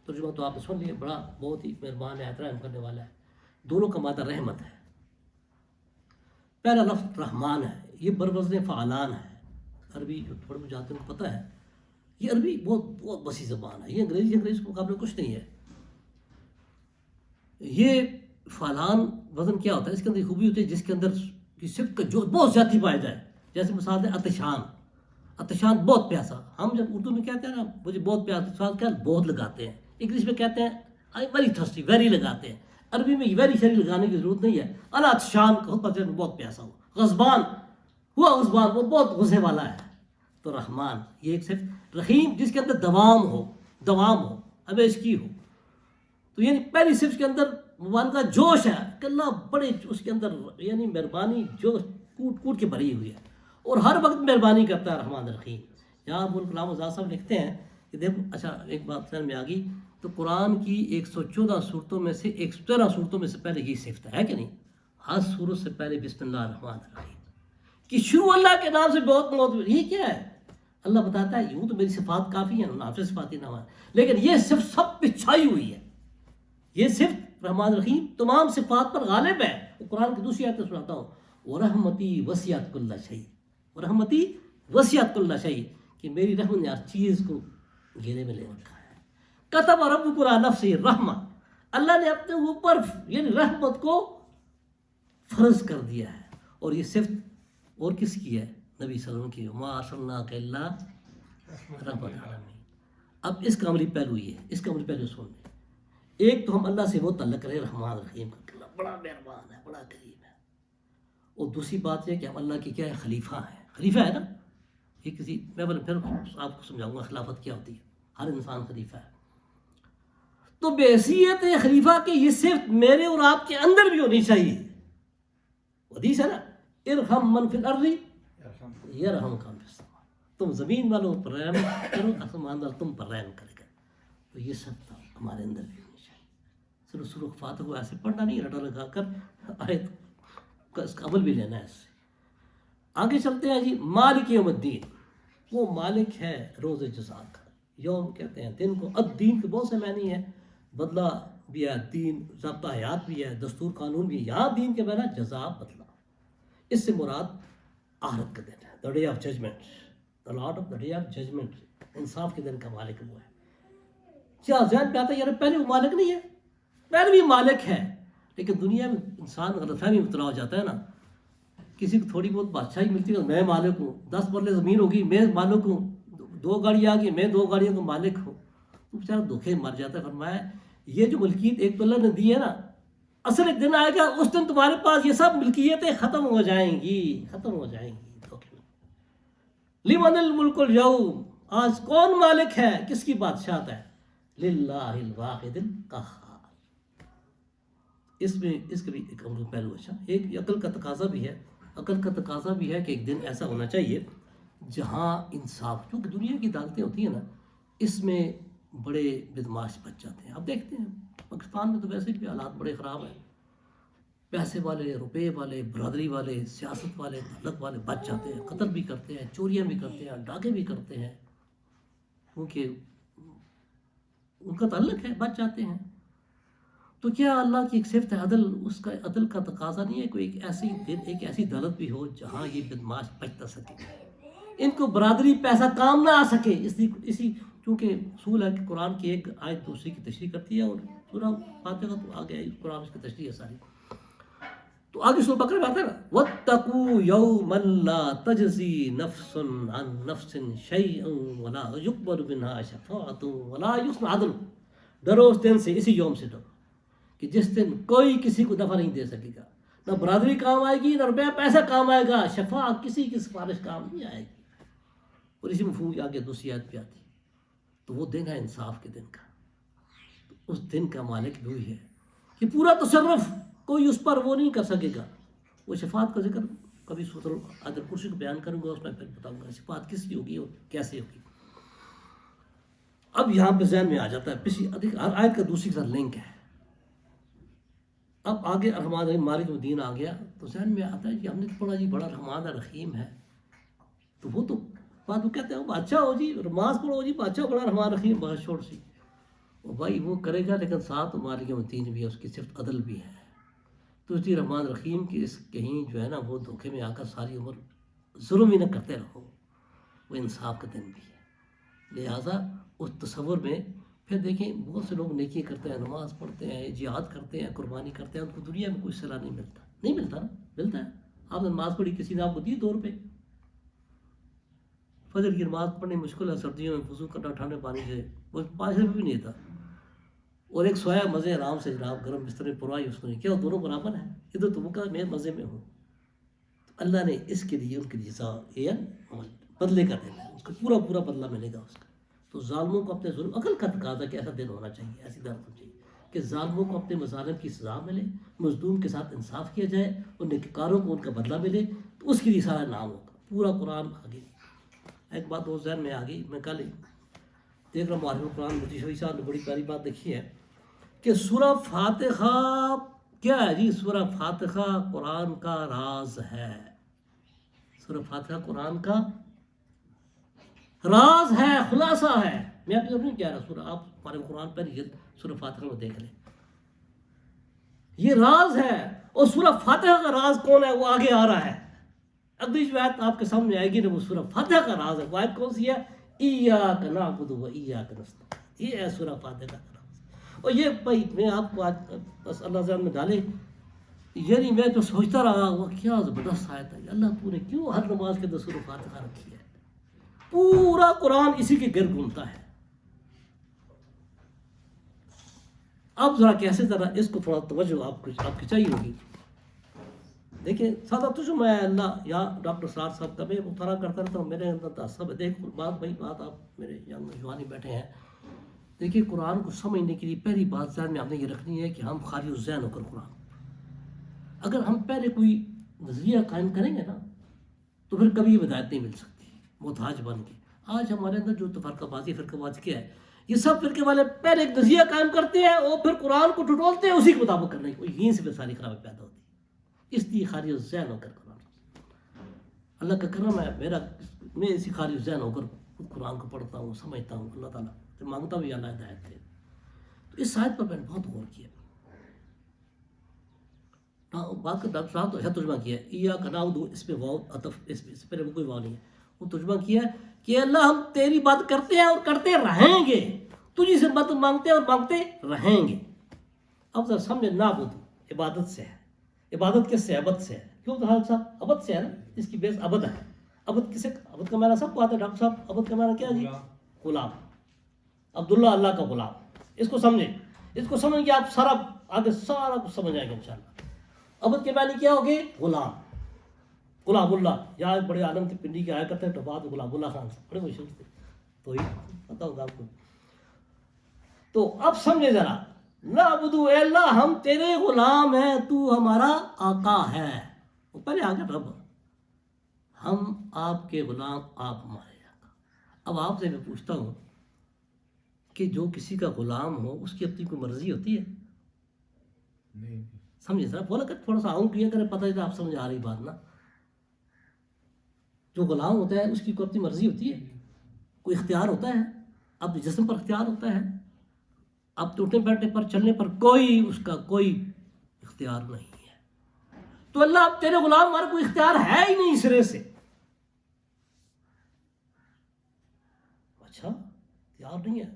ترجمہ تو آپ نے سن لیا، بڑا بہت ہی مہربان ہے، رحم کرنے والا ہے. دونوں کا مادہ رحمت ہے. پہلا لفظ رحمان ہے، یہ بروزن فعلان ہے. عربی جو تھوڑے بہت جانتے ہیں کو پتہ ہے، یہ عربی بہت وسیع زبان ہے. یہ انگریزی کے مقابلے کچھ نہیں ہے. یہ فعلان وزن کیا ہوتا ہے؟ اس کے اندر خوبی ہوتی ہے جس کے اندر کی صفت کا جو بہت زیادہ پایا جائے. جیسے مثال ہے عطشان، عطشان بہت پیاسا. ہم جب اردو میں کہتے ہیں نا مجھے بہت پیاسا، کیا بہت لگاتے ہیں. انگلش میں کہتے ہیں آئی ویری تھرسٹی، ویری لگاتے ہیں. عربی میں ویری شری لگانے کی ضرورت نہیں ہے. اللہ عطشان کا خود بہت پیاسا ہو. غضبان ہوا، غضبان وہ بہت غصے والا ہے. تو رحمان یہ ایک صرف. رحیم جس کے اندر دوام ہو، ہمیشگی ہو. تو یعنی پہلی صرف کے اندر مبالغہ جوش ہے کہ اللہ بڑے اس کے اندر یعنی مہربانی جوش کوٹ کوٹ کے بھری ہوئی ہے اور ہر وقت مہربانی کرتا ہے رحمان الرحیم. یہاں ابو الکلام آزاد صاحب لکھتے ہیں کہ دیکھو، اچھا ایک بات سمجھ میں آ گئی. تو قرآن کی 114 صورتوں میں سے 113 صورتوں میں سے پہلے یہ صفت ہے کہ نہیں؟ ہر صورت سے پہلے بسم اللہ الرحمن الرحیم کی شروع اللہ کے نام سے بہت یہ کیا ہے؟ اللہ بتاتا ہے یوں تو میری صفات کافی ہیں، نافذ صفاتی نام ہے، لیکن یہ صرف سب پہ چھائی ہوئی ہے، یہ صرف رحمان رحیم تمام صفات پر غالب ہے۔ قرآن کی دوسری آیت سناتا ہوں، وَرَحْمَتِي وَسِعَتْ كُلَّ شَيْءٍ، وَرَحْمَتِي وَسِعَتْ كُلَّ شَيْءٍ، کہ میری رحمت نے ہر چیز کو گھیرے میں لے رکھا ہے۔ کتب ربک علی نفسہ الرحمہ، اللہ نے اپنے اوپر یعنی رحمت کو فرض کر دیا ہے، اور یہ صفت اور کس کی ہے؟ نبی صلی اللہ علیہ وسلم کی، وَمَا أَرْسَلْنَاكَ إِلَّا رَحْمَةً لِلْعَالَمِينَ۔ اب اس کا عملی پہلو یہ ہے، اس کا عملی پہلو سن لیں۔ ایک تو ہم اللہ سے وہ تعلق کریں رحمان رحیم کا، اللہ بڑا مہربان ہے، بڑا کریم ہے، اور دوسری بات یہ کہ ہم اللہ کے کیا ہے؟ خلیفہ ہیں، خلیفہ ہے نا، یہ کسی میں پھر آپ کو سمجھاؤں گا خلافت کیا ہوتی ہے، ہر انسان خلیفہ ہے، تو بحیثیت خلیفہ کے یہ صرف میرے اور آپ کے اندر بھی ہونی چاہیے۔ حدیث ہے نا، ارحم من فی الارض یرحمک من فی السماء، تم زمین والوں پر رحم کرو، آسمان والا تم پر رحم کرے گا، تو یہ سب ہمارے اندر بھی ہونی چاہیے۔ صرف سورہ فاتحہ کو ایسے پڑھنا نہیں، رٹا لگا کر آیت کا اس کا عمل بھی لینا ہے۔ اس سے آگے چلتے ہیں جی، مالک یوم الدین، وہ مالک ہے روز جزا کا۔ یوم کہتے ہیں دن کو، الدین کے بہت سے معنی ہیں، بدلہ بھی ہے، دین ضابطہ حیات بھی ہے، دستور قانون بھی ہے، یہاں دین کے معنی جزا، بدلہ، اس سے مراد آخرت کا دن ہے، the day of judgment, the lord of the day of judgment، انصاف کے دن کا مالک وہ ہے۔ کیا ذہن پہ آتا ہے یار پہلے وہ مالک نہیں ہے؟ پہلے بھی مالک ہے، لیکن دنیا میں انسان غلط فہمی مبتلا ہو جاتا ہے نا، کسی کو تھوڑی بہت بادشاہی ملتی ہے میں مالک ہوں، 10 مرلے زمین ہوگی میں مالک ہوں، 2 گاڑیاں آ گئی میں 2 گاڑیوں کا مالک ہوں، تو بیچارہ دھوکے مر جاتا ہے۔ فرمایا یہ جو ملکیت ایک تو اللہ نے دی ہے نا، اصل ایک دن آئے گا اس دن تمہارے پاس یہ سب ملکیتیں ختم ہو جائیں گی، ختم ہو جائیں گی۔ دھوکے میں لمن الملک اليوم، آج کون مالک ہے، کس کی بادشاہت ہے؟ للہ الواحد القہار۔ اس میں اس کا بھی ایک عمل پہلو اچھا، ایک عقل کا تقاضا بھی ہے، عقل کا تقاضا بھی ہے کہ ایک دن ایسا ہونا چاہیے جہاں انصاف، کیونکہ دنیا کی عدالتیں ہوتی ہیں نا، اس میں بڑے بدماش بچ جاتے ہیں۔ اب دیکھتے ہیں پاکستان میں تو ویسے بھی حالات بڑے خراب ہیں، پیسے والے، روپے والے، برادری والے، سیاست والے، تعلق والے بچ جاتے ہیں، قتل بھی کرتے ہیں، چوریاں بھی کرتے ہیں، ڈاکے بھی کرتے ہیں، کیونکہ ان کا تعلق ہے، بچ جاتے ہیں۔ تو کیا اللہ کی ایک صفت ہے عدل، اس کا عدل کا تقاضا نہیں ہے کوئی ایک ایسی عدالت بھی ہو جہاں یہ بدماش بچ نہ سکے، ان کو برادری پیسہ کام نہ آ سکے؟ اسی چونکہ اصول ہے کہ قرآن کی ایک آیت دوسری کی تشریح کرتی ہے، اور سورہ فاتحہ تو آگے قرآن اس کی تشریح ہے ساری۔ تو آگے سورہ بقرہ میں آتا ہے نا، وَاتَّقُوا يَوْمًا لَا تَجْزِي نَفْسٌ عَن نَفْسٍ شَيْئًا وَلَا يُقْبَلُ مِنْهَا شَفَاعَةٌ وَلَا يُحْسَنُ عَدْلٌ، ڈرو اس دن سے، اسی یوم سے ڈرو کہ جس دن کوئی کسی کو نفع نہیں دے سکے گا، نہ برادری کام آئے گی، نہ روپیہ پیسہ کام آئے گا، شفاعت کسی کی سفارش کام نہیں آئے گی۔ اور اسی مفہوم آگے دوسری آیت پہ آتی ہے، تو وہ دن ہے انصاف کے دن کا، تو اس دن کا مالک وہی ہے کہ پورا تصرف کوئی اس پر وہ نہیں کر سکے گا۔ وہ شفاعت کا ذکر کبھی عدل کرسی کو بیان کروں گا، اس میں پھر بتاؤں گا شفاعت کس کی ہوگی اور کیسے ہوگی۔ اب یہاں پہ ذہن میں آ جاتا ہے پچھلی ہر آیت کا دوسری کے ساتھ لنک ہے۔ اب آگے رحمان الرحیم مالک الدین آ گیا تو ذہن میں آتا ہے کہ ہم نے پڑھا جی بڑا رحمان الرحیم ہے، تو وہ تو بات وہ کہتے ہیں وہ بادشاہ ہو جی، نماز پڑھو جی، بادشاہ بڑا رحمان الرحیم، بہت چھوڑ سی، وہ بھائی وہ کرے گا، لیکن ساتھ مالک الدین بھی ہے، اس کی صفت عدل بھی ہے۔ تو اس لیے رحمان الرحیم کی اس کہیں جو ہے نا وہ دھوکے میں آ کر ساری عمر ظلم ہی نہ کرتے رہو، وہ انصاف کا دن بھی ہے۔ لہٰذا اس تصور میں پھر دیکھیں بہت سے لوگ نیکی کرتے ہیں، نماز پڑھتے ہیں، جہاد کرتے ہیں، قربانی کرتے ہیں، ان کو دنیا میں کوئی صلاح نہیں ملتا، نہیں ملتا نا، ملتا ہے۔ آپ نے نماز پڑھی، کسی نے آپ کو دی 2 روپے، فجر کی نماز پڑھنی مشکل ہے سردیوں میں، وضو کرنا ٹھنڈے پانی سے، وہ 5 روپے بھی نہیں تھا، اور ایک سویا مزے آرام سے جناب گرم بستر میں پرواہی اس کو نہیں کیا، دونوں برابر ہیں، ادھر تو وہ کہا میں مزے میں ہوں۔ تو اللہ نے اس کے لیے ان کی جزا بدلے کا دن ہے، اس کا پورا پورا بدلہ ملے گا اس کا۔ تو ظالموں کو اپنے ظلم، عقل کا تقاضا کہ ایسا دن ہونا چاہیے، ایسی عدالت ہونی چاہیے کہ ظالموں کو اپنے مظالم کی سزا ملے، مظلوم کے ساتھ انصاف کیا جائے، اور نیکوکاروں کو ان کا بدلہ ملے، تو اس کے لیے سارا نام ہوگا، پورا قرآن آگے۔ ایک بات اور ذہن میں آ گئی، میں کل دیکھ رہا معرف القرآن مفتی شفیع صاحب نے بڑی پیاری بات لکھی ہے کہ سورہ فاتحہ کیا ہے جی؟ سورہ فاتحہ قرآن کا راز ہے، سورہ فاتحہ قرآن کا راز ہے، خلاصہ ہے. میں آپ کو نہیں کہہ رہا سورہ، آپ ہمارے قرآن پر یہ سورہ فاتحہ میں دیکھ لیں، یہ راز ہے. اور سورہ فاتحہ کا راز کون ہے وہ آگے آ رہا ہے. اگلی جو آیت آپ کے سامنے آئے گی نا وہ سورہ فاتحہ کا راز ہے. وہ آیت کون سی ہے؟ ایاک نعبد و ایاک نستعین. یہ ہے سورہ فاتحہ کا راز. اور یہ بھائی میں آپ کو آج بس اللہ ذہن میں ڈالے، یعنی میں تو سوچتا رہا وہ کیا زبردست آیت ہے. اللہ تو نے کیوں ہر نماز کے اندر سورہ فاتحہ رکھی ہے؟ پورا قرآن اسی کے گرد گھومتا ہے. اب ذرا کیسے ذرا اس کو تھوڑا توجہ آپ کی چاہیے ہوگی. دیکھیں سادہ تجھے میں اللہ یا ڈاکٹر سرار صاحب کا میں مطالعہ کرتا رہتا ہوں، میرے اندر سب دیکھ بات آپ میرے یہاں نوجوانی بیٹھے ہیں. دیکھیے قرآن کو سمجھنے کے لیے پہلی بات ذہن میں ہم نے یہ رکھنی ہے کہ ہم خالی الذہن ہو کر قرآن، اگر ہم پہلے کوئی نظریہ قائم کریں گے نا تو پھر کبھی ہدایت نہیں مل سکتی محتاج بن کے. آج ہمارے اندر جو فرقہ بازی کیا ہے، یہ سب فرقے والے پہلے ایک نظریہ قائم کرتے ہیں اور پھر قرآن کو ٹٹولتے ہیں اسی کے مطابق کرنے کی، یہیں سے پھر ساری خرابی پیدا ہوتی ہے. اس لیے خالی الذہن ہو کر قرآن، اللہ کا کرم ہے میں اسی خالی الذہن ہو کر قرآن کو پڑھتا ہوں، سمجھتا ہوں. اللہ تعالیٰ سے مانگتا بھی اللہ ہدایت دے. تو اس آیت پر میں نے بہت غور کیا. بات کا ڈاکٹر صاحب تو ہے ترجمہ کیا ہے ایاک نعبد، اس پہ واو عطف، اس پہ کوئی واو نہیں ہے. وہ ترجمہ کیا ہے کہ اللہ ہم تیری بات کرتے ہیں اور کرتے رہیں گے، تجھی سے مدد مانگتے ہیں اور مانگتے رہیں گے. اب ذرا سمجھے، نعبد عبادت سے ہے. عبادت کس سے؟ عبد سے ہے. کیوں تو صاحب عبد سے ہے نا، اس کی بیس عبد ہے. عبد کسے؟ عبد کا معنی سب کو آتا ہے ڈاکٹر صاحب. عبد کا معنی کیا جی؟ غلام. عبداللہ اللہ کا غلام. اس کو سمجھیں، اس کو سمجھ کے آپ سارا آگے سارا کچھ سمجھ آئے گا انشاءاللہ. عبد کے معنی کیا ہوگے؟ غلام. غلام اللہ. یہاں بڑے عالم کے پنڈی کے آیا کرتے ہیں تو بعد غلام اللہ خان سے بڑے مشہور تھے، تو یہ پتا ہوگا آپ کو. تو اب سمجھے ذرا، نعبدو، اے اللہ ہم تیرے غلام ہیں، تو ہمارا آقا ہے. وہ پہلے آگے رب، ہم آپ کے غلام، آپ ہمارے آقا. اب آپ سے میں پوچھتا ہوں کہ جو کسی کا غلام ہو اس کی اپنی کوئی مرضی ہوتی ہے؟ نہیں. سمجھے ذرا، بولا کہ تھوڑا سا آؤں کیا کرے، پتہ ہے آپ سمجھ آ رہی بات نا. جو غلام ہوتا ہے اس کی کوئی اپنی مرضی ہوتی ہے؟ کوئی اختیار ہوتا ہے؟ اپنے جسم پر اختیار ہوتا ہے؟ اب اٹھنے بیٹھنے پر، چلنے پر کوئی اس کا کوئی اختیار نہیں ہے. تو اللہ اب تیرے غلام ہمارا کوئی اختیار ہے ہی نہیں سرے سے. اچھا اختیار نہیں ہے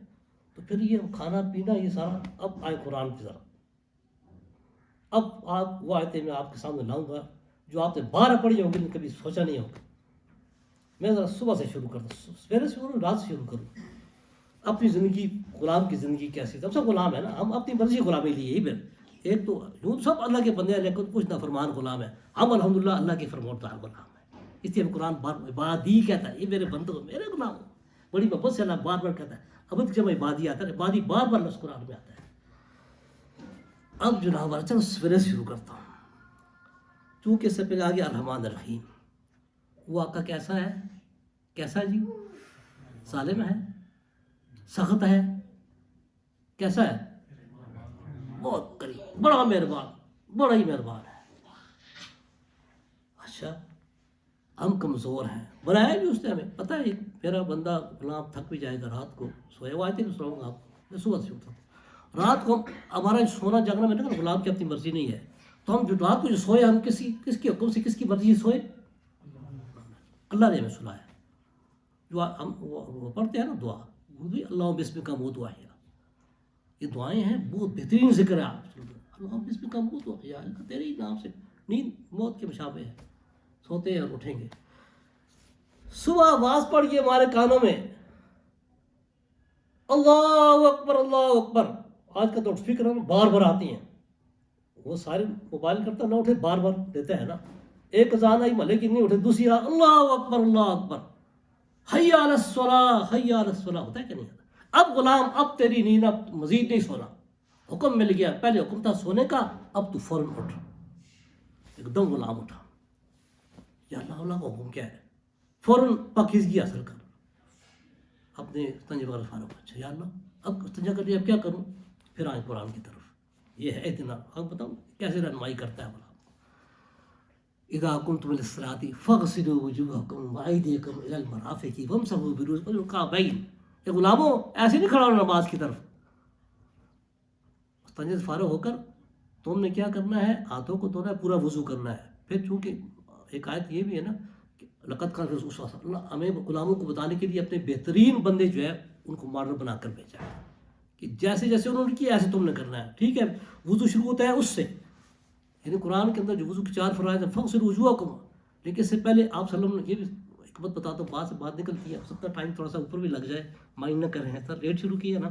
تو پھر یہ کھانا پینا یہ سارا. اب آئے قرآن کی ذرا، اب آپ وہ آیتیں میں آپ کے سامنے لاؤں گا جو آپ نے 12 پڑھی ہوں گی کبھی سوچا نہیں ہوگا. میں ذرا صبح سے شروع کرتا ہوں، سویرے سے شروع، رات سے شروع کروں. اپنی زندگی، غلام کی زندگی کیسی؟ ہم سب غلام ہے نا، ہم اپنی مرضی غلامی لیے ہی. پھر ایک تو یوں سب اللہ کے بندے ہیں لیکن کچھ نافرمان غلام ہے. ہم الحمدللہ اللہ کے فرمانبردار غلام ہیں. اس لیے ہم قرآن بار عبادی کہتا ہے، یہ میرے بندوں، میرے غلام ہو. بڑی محبت سے اللہ بار بار کہتا ہے. اب جب عبادی آتا ہے، عبادی بار بار لفظ قرآن میں آتا ہے. اب جناب چلو سویرے سے شروع کرتا ہوں. چونکہ اس سے پہلے آگے الرحمن الرحیم. وہ آقا کیسا ہے؟ کیسا ہے جی؟ ظالم ہے؟ سخت ہے؟ کیسا ہے؟ بہت قریب، بڑا مہربان، بڑا ہی مہربان ہے. اچھا ہم کمزور ہیں، بنایا بھی اس نے ہمیں. پتہ ہے میرا بندہ غلام تھک بھی جائے گا، رات کو سوئے وہ آئے تھے سناؤں گا آپ کو. میں صبح سے اٹھتا ہوں رات کو. ہمارا سونا جاگنا میں نے غلام کی اپنی مرضی نہیں ہے. تو ہم جو رات کو جو سوئے ہم کس کے حکم سے، کس کی مرضی سے سوئے؟ اللہ نے ہمیں سنایا. جو ہم وہ پڑھتے ہیں نا دعا، وہ بھی اللہ بسم کا موت واحیہ. یہ دعائیں ہیں، بہت بہترین ذکر ہے. آپ اللہ بسم کا موت واحیہ، تیرے ہی نام سے. نیند موت کے مشابہ ہے، سوتے ہیں اور اٹھیں گے. صبح آواز پڑھ کے ہمارے کانوں میں اللہ اکبر اللہ اکبر. آج کا تو فکر ہے بار بار آتی ہیں. وہ سارے موبائل کرتا نہ اٹھے، بار بار دیتا ہے نا. ایک اذان آئی ملے کی نہیں اٹھے، دوسری اللہ اکبر اللہ اکبر، حی علی الصلاۃ حی علی الصلاۃ. ہوتا ہے کہ نہیں ہوتا؟ اب غلام، اب تیری نیند، اب مزید نہیں سونا. حکم مل گیا، پہلے حکم تھا سونے کا، اب تو فوراً اٹھ. ایک دم غلام اٹھا. یا اللہ اللہ کا حکم کیا ہے؟ فوراً پاکیزگی حاصل کر، اپنے تنجے وغیرہ فارغ. اچھا یا اللہ اب تنجا کر لیا، اب کیا کروں؟ پھر آئے قرآن کی طرف. یہ ہے اتنا. اب بتاؤں کیسے رہنمائی کرتا ہے غلام. اذا کنتم الی الصلاۃ فاغسلوا وجوہکم وایدیکم الی المرافق وامسحوا برؤوسکم والکعبین. اے غلاموں ایسے نہیں کھڑا ہونا نماز کی طرف. تنجے سے فارغ ہو کر تم نے کیا کرنا ہے؟ ہاتھوں کو دھونا ہے, پورا وضو کرنا ہے. پھر چونکہ ایک آیت یہ بھی ہے نا کہ لقد کان فی رسول اللہ, ہمیں غلاموں کو بتانے کے لیے اپنے بہترین بندے جو ہے ان کو ماڈل بنا کر بھیجا ہے کہ جیسے جیسے انہوں نے کیا ایسے تم نے کرنا ہے. ٹھیک ہے, وضو شروع ہوتا ہے اس سے, یعنی قرآن کے اندر جو وضو کی 4 فرائض ہیں فغسلوا وجوہکم. لیکن اس سے پہلے آپ صلی اللہ علیہ وسلم نے یہ بھی ایک بات بتاتا ہوں, بات سے بات نکلتی ہے, ہو سکتا ہے ٹائم تھوڑا سا اوپر بھی لگ جائے, مائنڈ نہ کریں. سر لیٹ شروع کیا نا,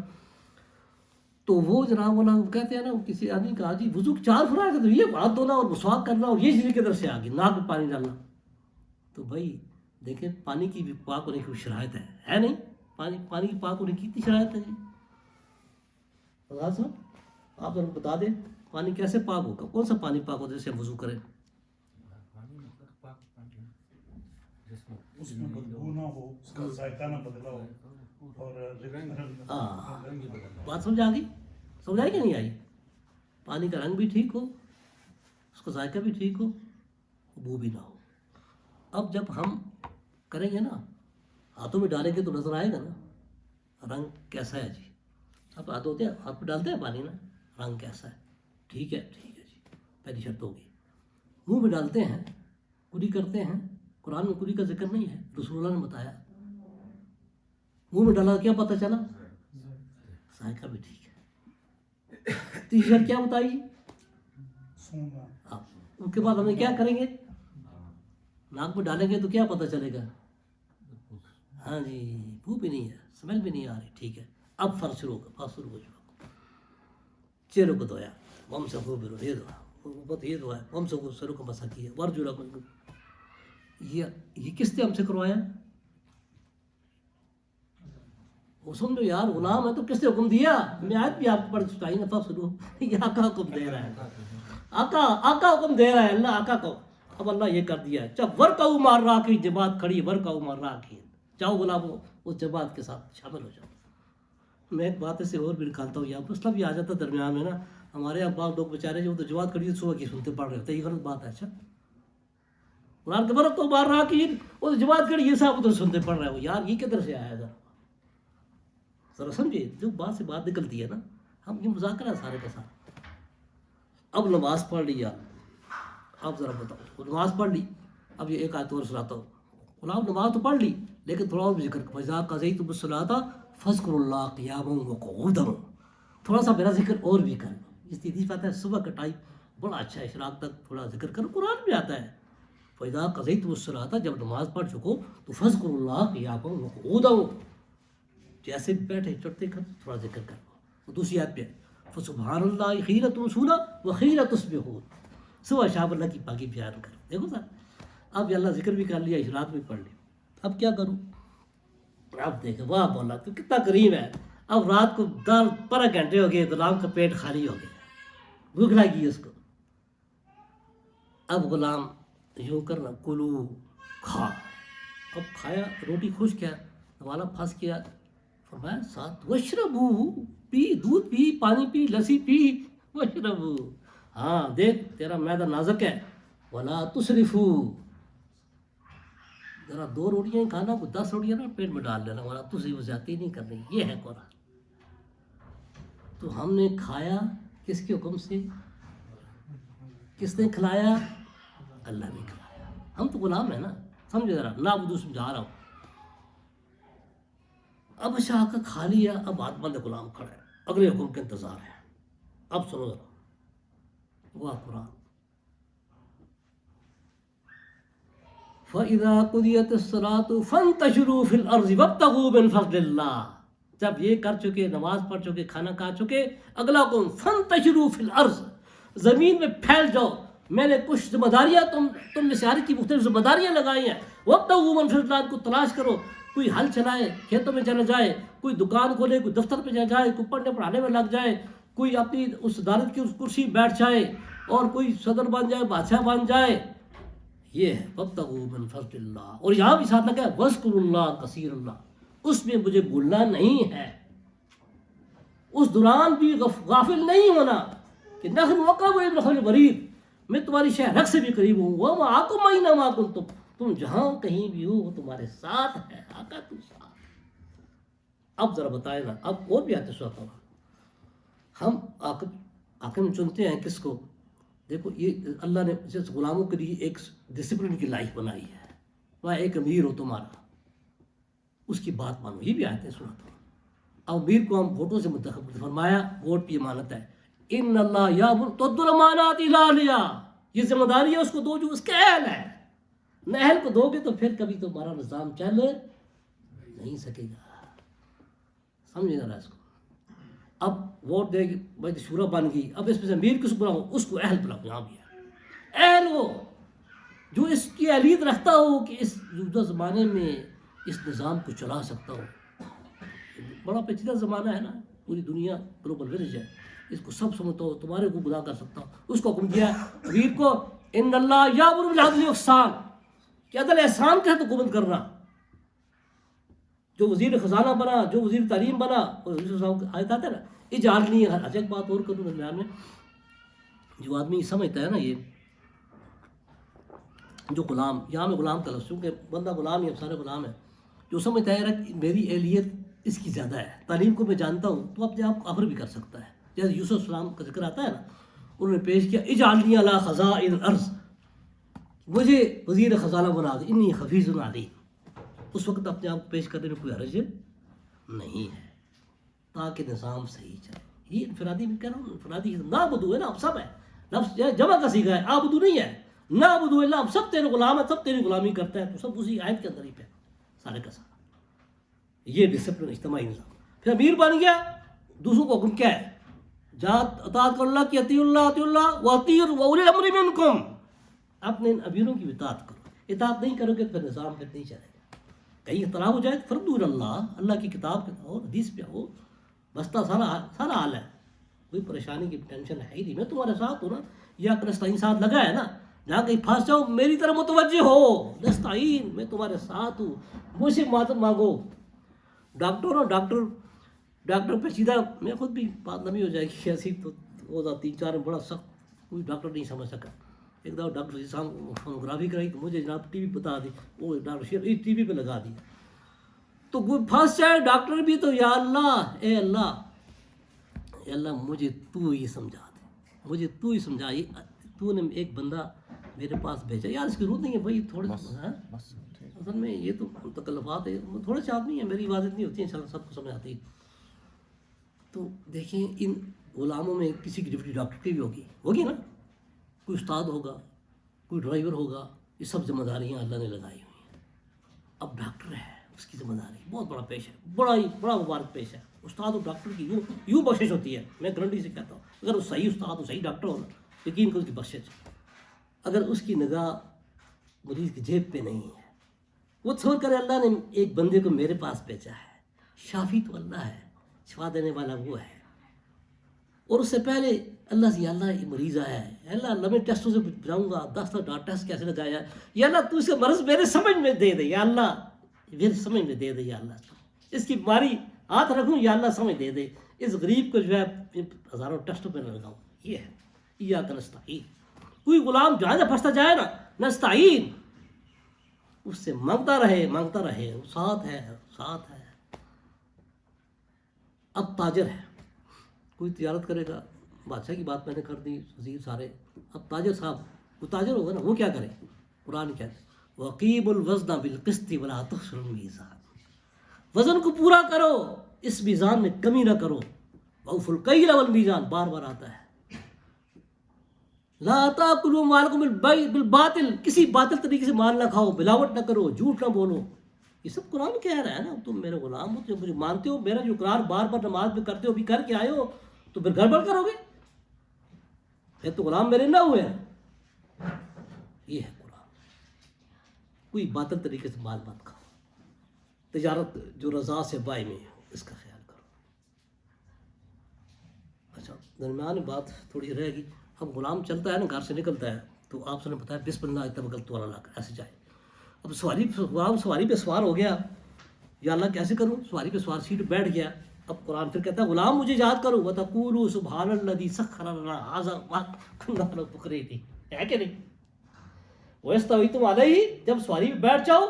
تو وہ جناب والا کہتے ہیں نا, کسی آدمی کا جی وضو کی 4 فرائض ہیں تو یہ ہاتھ دھونا اور مسواک کرنا اور یہ چیزیں کدھر سے آ گئی, ناک میں پانی ڈالنا. تو بھائی دیکھیں پانی کی بھی پاک ہونے کی شرائط ہے نہیں؟ پانی کی پاک ہونے کی کتنی شرائط ہے جی؟ صاحب آپ ضرور بتا دیں پانی کیسے پاک ہوگا, کون سا پانی پاک ہوتا ہے جیسے ہم وضو کریں؟ اس میں بدبو نہ ہو, اس کا ذائقہ نہ بدلا ہو, اور ہاں بات سمجھ آ گئی؟ سمجھ آئی کہ نہیں آئی؟ پانی کا رنگ بھی ٹھیک ہو, اس کا ذائقہ بھی ٹھیک ہو, بو بھی نہ ہو. اب جب ہم کریں گے نا, ہاتھوں میں ڈالیں گے تو نظر آئے گا نا رنگ کیسا ہے جی. آپ ہاتھ ہوتے ہیں, ہاتھ پہ ڈالتے ہیں پانی نا, رنگ کیسا ہے؟ ٹھیک ہے ٹھیک ہے جی, پہلی شرط ہوگی. منہ میں ڈالتے ہیں, کلی کرتے ہیں, قرآن میں کلی کا ذکر نہیں ہے, رسول اللہ نے بتایا. منہ میں ڈالا کیا پتہ چلا؟ ذائقہ بھی ٹھیک ہے. تیسری شرط کیا بتائی؟ سونگا. اس کے بعد ہم نے کیا کریں گے؟ ناک میں ڈالیں گے تو کیا پتہ چلے گا؟ ہاں جی, بو بھی نہیں ہے, سمیل بھی نہیں آ رہی. ٹھیک ہے, اب فرض شروع ہوگا. فرض شروع ہو چکا. چہروں کو دھویا, وامسحوا برؤوسکم, یہ دعا, یہ دعا ہے, وامسحوا سروں کو مسح کیا, وارجلکم. یہ کس نے ہم سے کروایا؟ وہ سمجھو یار غلام ہے تو کس نے حکم دیا؟ میں آیت بھی آپ کو پڑھ سنائی نا, فغسلوا. یہ آقا حکم دے رہا ہے, آقا حکم دے رہا ہے, اللہ آقا کو. اب اللہ یہ کر دیا ہے, جب ورکعوا مع الراکعین, جماعت کھڑی, ورکعوا مع الراکعین, جاؤ غلاموں اس جماعت کے ساتھ شامل ہو جاؤ. میں ایک بات سے اور بھی نکالتا ہوں, یہاں مسئلہ بھی آ جاتا ہے درمیان میں نا. ہمارے یہاں بعض لوگ بیچارے جو جماعت کھڑی ہے صبح کی سنتے پڑھ رہے ہوتے ہیں, یہ غلط بات ہے. اچھا قرآن کے ورکعوا مع الراکعین, وہ جماعت کھڑی یہ صاحب ادھر سنتے پڑھ رہے ہیں, وہ یار یہ کدھر سے آیا ذرا سمجھے. جو بات سے بات نکلتی ہے نا, ہم یہ مذاکرہ ہے سارے کے ساتھ. اب نماز پڑھ لی آپ, آپ ذرا بتاؤ نماز پڑھ لی. اب یہ ایک آیت اور سناتا ہوں. غلام نماز تو پڑھ لی لیکن تھوڑا اور بھی ذکر, فَإِذَا قَضَيْتُمُ الصَّلَاةَ فَاذْكُرُوا اللَّهَ قِيَامًا وَقُعُودًا. تھوڑا سا میرا ذکر اور بھی کر لو. اس لیے پتہ ہے صبح کا ٹائم بڑا اچھا ہے, اشراق تک تھوڑا ذکر کرو. قرآن میں آتا ہے فَإِذَا قَضَيْتُمُ الصَّلَاةَ, جب نماز پڑھ چکو تو فَاذْكُرُوا اللَّهَ قِيَامًا وَقُعُودًا, جیسے بیٹھے چڑھتے کر تھوڑا ذکر کر لو. دوسری آیت پہ فَسُبْحَانَ اللَّهِ حِینَ تُمْسُونَ وَحِینَ تُصْبِحُونَ, صبح شام اللہ کی پاکی بیان کرو. دیکھو سر, اب اللہ ذکر بھی کر لیا, اشراق بھی پڑھ لی. اب کیا کروں؟ اب دیکھیں واہ مولا تو کتنا کریم ہے. اب رات کو 12 گھنٹے ہو گئے, غلام کا پیٹ خالی ہو گیا, بھوک لگی اس کو. اب غلام یوں کرنا, کلو کھا. اب کھایا, روٹی خشک ہے, والا پھنس گیا. فرمایا ساتھ وشربو, پی, دودھ پی, پانی پی, لسی پی, وشربو. ہاں دیکھ تیرا معدہ نازک ہے, ولا تسرفو, ذرا 2 روٹیاں ہی کھانا, کو 10 روٹیاں نا پیٹ میں ڈال لینا, ولا تسرفو, زیادتی نہیں کرنی. یہ ہے قرآن. تو ہم نے کھایا کس کے حکم سے؟ کس نے کھلایا؟ اللہ نے کھلایا. ہم تو غلام ہیں نا, سمجھے ذرا, نعبدو سمجھا رہا ہوں. اب شاہ کا کھا لیا, اب ہاتھ بند غلام کھڑا ہے, اگلے حکم کے انتظار ہے. اب سنو ذرا, واہ قرآن. فَإِذَا قُضِيَتِ الصَّلَاةُ فَانتَشِرُوا فِي الْأَرْضِ وَابْتَغُوا مِنْ فَضْلِ اللَّهِ. جب یہ کر چکے, نماز پڑھ چکے, کھانا کھا چکے, اگلا حکم فَانتَشِرُوا فِي الْأَرْضِ, زمین میں پھیل جاؤ. میں نے کچھ ذمہ داریاں تم نے سیارت کی مختلف ذمہ داریاں لگائی ہیں. وَابْتَغُوا مِنْ فَضْلِ اللَّهِ, کو تلاش کرو. کوئی ہل چلائے, کھیتوں میں چلا جائے, کوئی دکان کھولے, کوئی دفتر پہ جائے, کوئی پڑھنے پڑھانے میں لگ جائے, کوئی اپنی اس عدالت کی اس کرسی بیٹھ جائے, اور کوئی صدر بن جائے, بادشاہ بن جائے. یہ ہے وَابْتَغُوا مِنْ فَضْلِ اللَّهِ. اور یہاں بھی ساتھ لگا ہے وَاذْكُرُوا اللَّهَ كَثِيرًا, اس میں مجھے بھولنا نہیں ہے. اس دوران بھی غافل نہیں ہونا کہ نحن وَقَعُوا بِالْخَلِ الْوَرِيدِ, میں تمہاری شہرک سے بھی قریب ہوں، وہ معاکم اینما کنتم، تم جہاں کہیں بھی ہو وہ تمہارے ساتھ ہے، آقا تو ساتھ۔ اب ذرا بتائیں نا، اب اور بھی آتے سناتا ہوں، ہم حاکم چنتے ہیں کس کو؟ دیکھو یہ اللہ نے جس غلاموں کے لیے ایک ڈسپلن کی لائف بنائی ہے، وہاں ایک امیر ہو تمہارا، اس کی بات مانو، یہ بھی آتے سناتا ہوں۔ اب امیر کو ہم ووٹوں سے منتخب فرمایا، ووٹ کی امانت ہے، ان اللہ یامر تؤدوا الامانات الی اہلہا، یہ ذمہ داری ہے اس کو دو جو اس کا اہل ہے، نہ اہل کو دو گے تو پھر کبھی تمہارا نظام چل نہیں سکے گا، سمجھے نا اس کو۔ اب ووٹ دے گی بھائی شورا بن گئی، اب اس میں سے امیر کس کو بناؤ؟ اس کو اہل بناؤ، یہاں بھی ہے اہل وہ جو اس کی اہلیت رکھتا ہو کہ اس موجودہ زمانے میں اس نظام کو چلا سکتا ہو۔ بڑا پیچیدہ زمانہ ہے نا، پوری دنیا گلوبل ولیج ہے، اس کو سب سمجھتا ہو، تمہارے کو گناہ کر سکتا ہو، اس کو حکم دیا امیر کو ان اللہ یامر بالعدل والاحسان، کہ عدل احسان کا ہے تو حکومت کرنا۔ جو وزیر خزانہ بنا، جو وزیر تعلیم بنا، اور آیت آتا ہے نا اجعلنی، اچھا ایک بات اور کروں درمیان میں، جو آدمی سمجھتا ہے نا یہ جو غلام، یہاں میں غلام کا لفظ، چونکہ بندہ غلام ہی، سارے غلام ہیں، جو سمجھتا ہے کہ میری اہلیت اس کی زیادہ ہے، تعلیم کو میں جانتا ہوں، تو اپنے آپ کو آخر بھی کر سکتا ہے۔ جیسے یوسف السلام کا ذکر آتا ہے نا، انہوں نے پیش کیا اجعلنی علی خزائن الارض، مجھے وزیر خزانہ بنا دے، انی حفیظ علیم، اس وقت اپنے آپ کو پیش کرنے میں کوئی حرج نہیں ہے، تاکہ نظام صحیح چلے۔ یہ انفرادی میں کہہ رہا ہوں، انفرادی نعبدو ہے نا، اب سب ہے، لفظ جمع کا سیکھا ہے، عابدو نہیں ہے، نعبدو اللہ، اب سب تیرے غلام ہے، سب تیری غلامی کرتا ہے، تو سب اسی آیت کے اندر ہی پہ سارے کا سارا۔ یہ ڈسپلن اجتماعی نظام۔ پھر امیر بن گیا، دوسروں کو حکم کیا ہے؟ جات اطاعت کر اللہ کی، اطیعوا اللہ واطیعوا واولی الامر منکم، اپنے امیروں کی اطاعت کرو، اطاعت نہیں کرو گے تو پھر نظام پھر نہیں چلے گا، کہیں اختلاف ہو جائے تو فردوا الی اللہ کی کتاب کے اور حدیث پہ ہو، بستہ سارا حال ہے، کوئی پریشانی کی ٹینشن ہے ہی نہیں، میں تمہارے ساتھ ہوں نا، یا نستعین ساتھ لگا ہے نا، جہاں کہیں پھنس جاؤ میری طرف متوجہ ہو، نستعین میں تمہارے ساتھ ہوں، مجھ سے مدد مانگو۔ ڈاکٹر ہو، ڈاکٹر پیچیدہ، میں خود بھی بات لمبی ہو جائے گی ایسی، تو وہ 3-4 میں بڑا سخت، کوئی ڈاکٹر نہیں سمجھ سکا۔ ایک دفعہ ڈاکٹر جی صاحب سونوگرافی کرائی تو مجھے جناب ٹی وی بتا دی، وہ ڈاکٹر شیخ ٹی وی پہ لگا دی، تو وہ پھنس جائے ڈاکٹر بھی، تو یا اللہ، اے اللہ مجھے تو ہی سمجھا دے، مجھے تو ہی سمجھا، تو نے ایک بندہ میرے پاس بھیجا، یار اس کی ضرورت نہیں ہے بھائی، تھوڑے اصل میں یہ تو تکلفات ہے، تھوڑے سے آدمی ہیں، میری عبادت نہیں ہوتی ہے، انشاءاللہ سب کو سمجھ آتی ہے۔ تو دیکھیں ان غلاموں میں کسی کی ڈیوٹی ڈاکٹر کی بھی ہوگی نا، کوئی استاد ہوگا، کوئی ڈرائیور ہوگا، یہ سب ذمہ داریاں اللہ نے لگائی ہوئی ہیں۔ اب ڈاکٹر ہے، اس کی ذمہ داری بہت بڑا پیش ہے، بڑا مبارک پیش ہے۔ استاد اور ڈاکٹر کی یوں بخشش ہوتی ہے، میں گارنٹی سے کہتا ہوں، اگر وہ صحیح استاد ہو، صحیح ڈاکٹر ہو نا، یقین کرو اس کی بخشش، اگر اس کی نگاہ مریض کی جیب پہ نہیں ہے، وہ چھوڑ کر اللہ نے ایک بندے کو میرے پاس بھیجا ہے، شافی تو اللہ ہے، شفا دینے والا وہ ہے، اور اس سے پہلے اللہ سے، یا اللہ یہ مریض آیا ہے، اللہ لمبے ٹیسٹوں سے جاؤں گا، 10 ٹیسٹ کیسے لگایا ہے، یا اللہ تو اس کا مرض میرے سمجھ میں دے دے، یا اللہ میرے سمجھ میں دے دے، یا اللہ اس کی بیماری ہاتھ رکھوں، یا اللہ سمجھ دے دے، اس غریب کو جو ہے ہزاروں ٹیسٹوں پہ نہ لگاؤں۔ یہ ہے ایاک نستعین۔ کوئی غلام جہاں سے پھنستا جائے نا، نستعین اس سے مانگتا رہے، وہ ساتھ ہے۔ اب تاجر ہے، کوئی تجارت کرے گا، بادشاہ کی بات میں نے کر دی، وزیر سارے، اب تاجر صاحب، وہ تاجر ہوگا نا، وہ کیا کرے؟ قرآن کہتے ہیں وَأَقِیمُوا الْوَزْنَ بِالْقِسْطِ وَلَا تُخْسِرُوا الْمِیزَانَ، وزن کو پورا کرو، اس میزان میں کمی نہ کرو، وَأَوْفُوا الْکَیلَ وَالْمِیزَان، بار آتا ہے، لا تاکلوا اموالکم بالباطل، کسی باطل طریقے سے مال نہ کھاؤ، ملاوٹ نہ کرو، جھوٹ نہ بولو، یہ سب قرآن کہہ رہا ہے نا۔ تم میرے غلام ہو، تم مجھے مانتے ہو، میرا جو اقرار بار نماز میں کرتے ہو، بھی کر کے آئے ہو، تو پھر گڑبڑ کرو گے، پھر تو غلام میرے نہ ہوئے ہیں۔ یہ ہے قرآن، کوئی باطل طریقے سے مال مت کھاؤ، تجارت جو رضا سے بائی میں اس کا خیال کرو۔ اچھا درمیان میں بات تھوڑی رہ گئی، اب غلام چلتا ہے نا، گھر سے نکلتا ہے، تو آپ سے نے بتایا بسم اللہ توکلت علی اللہ، ایسے جائے۔ اب سواری پہ سوار ہو گیا، یا اللہ کیسے کروں؟ سواری پہ سوار سیٹ بیٹھ گیا، اب قرآن پھر کہتا ہے غلام مجھے یاد کرو، وَتَقُولُوا سُبْحَانَ الَّذِي سَخَّرَ لَنَا هَٰذَا وَمَا كُنَّا لَهُ مُقْرِنِينَ، ہے کہ نہیں؟ وَيَسْتَوِيتُمْ عَلَيْهِ، جب سواری میں بیٹھ جاؤ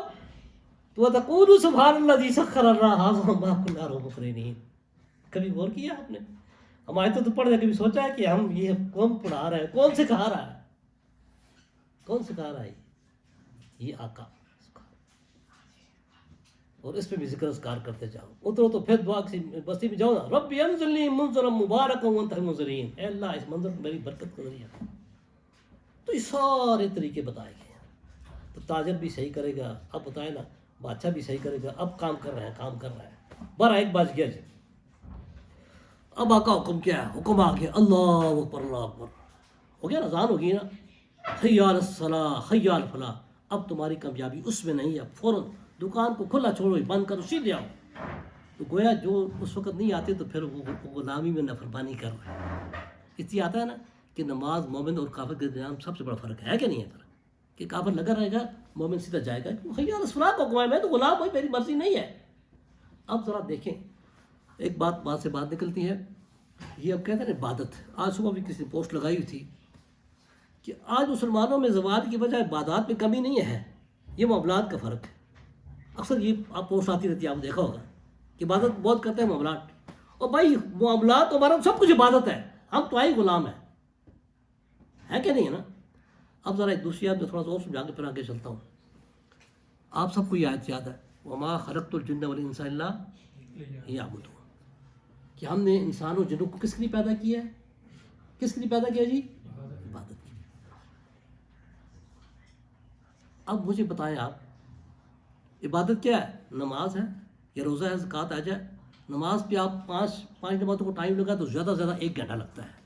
تو تقولوا سبحان الذی سخر لنا ھذا وما كنا له مقرنین. کبھی غور کیا آپ نے؟ ہم آیتیں تو پڑھ رہے، کبھی سوچا ہے کہ ہم یہ کون پڑھا رہا ہے، کون سکھا رہا ہے، کون سکھا رہا ہے؟ یہ آقا. اور اس پہ بھی ذکر اذکار کرتے جاؤ. اترو تو پھر دعا کی بستی میں جاؤ نا، رب انزلنی منزلا مبارکا وانت خیر المنزلین، اے اللہ اس منزل میں میری برکت کا ذریعہ. تو یہ سارے طریقے بتائے گئے ہیں. تو تاجر بھی صحیح کرے گا، اب بتائے نا، بادشاہ بھی صحیح کرے گا. اب کام کر رہے ہیں. 12 بج گیا جی. اب آقا حکم کیا ہے؟ حکم آ گیا، اللہ اکبر اللہ اکبر. ہو گیا نا، اذان ہوگی نا، حی علی الصلاۃ حی علی الفلاح. اب تمہاری کامیابی اس میں نہیں ہے. فوراً دکان کو کھلا چھوڑو، بند کرو، سیدھے آؤ. تو گویا جو اس وقت نہیں آتے تو پھر وہ غلامی میں نافرمانی کر رہے ہیں. اس لیے آتا ہے نا کہ نماز مومن اور کافر کے درمیان سب سے بڑا فرق ہے کہ نہیں ہے فرق؟ کہ کافر لگا رہے گا، مومن سیدھا جائے گا. حی علی الصلاۃ کو حکم ہے، میں تو غلام ہوں، میری مرضی نہیں ہے. اب ذرا دیکھیں، ایک بات سے بات نکلتی ہے. یہ اب کہتے ہیں عبادت. آج صبح بھی کسی نے پوسٹ لگائی ہوئی تھی کہ آج مسلمانوں میں زوال کی وجہ عبادات میں کمی نہیں ہے، یہ معاملات کا فرق ہے. اکثر یہ آپ پوسٹ آتی رہتی ہے، آپ نے دیکھا ہوگا کہ عبادت بہت کرتے ہیں معاملات. اور بھائی معاملات ہمارا سب کچھ عبادت ہے، ہم تو آئی غلام ہیں، ہے کہ نہیں ہے نا؟ اب ذرا ایک دوسری آیت میں تھوڑا سا اور سمجھا کے پھر آگے چلتا ہوں. آپ سب کو یہ آیت یاد ہے، وما خلقت الجن والانس الا لیعبدون، کہ ہم نے انسان اور جنوں کو کس کے لیے پیدا کیا ہے؟ کس کے لیے پیدا کیا جی؟ عبادت کے لیے. اب مجھے بتائیں آپ، عبادت کیا ہے؟ نماز ہے یا روزہ ہے، زکوٰۃ حج ہے. نماز پہ آپ پانچ نمازوں کو ٹائم لگا تو زیادہ سے زیادہ 1 گھنٹہ لگتا ہے.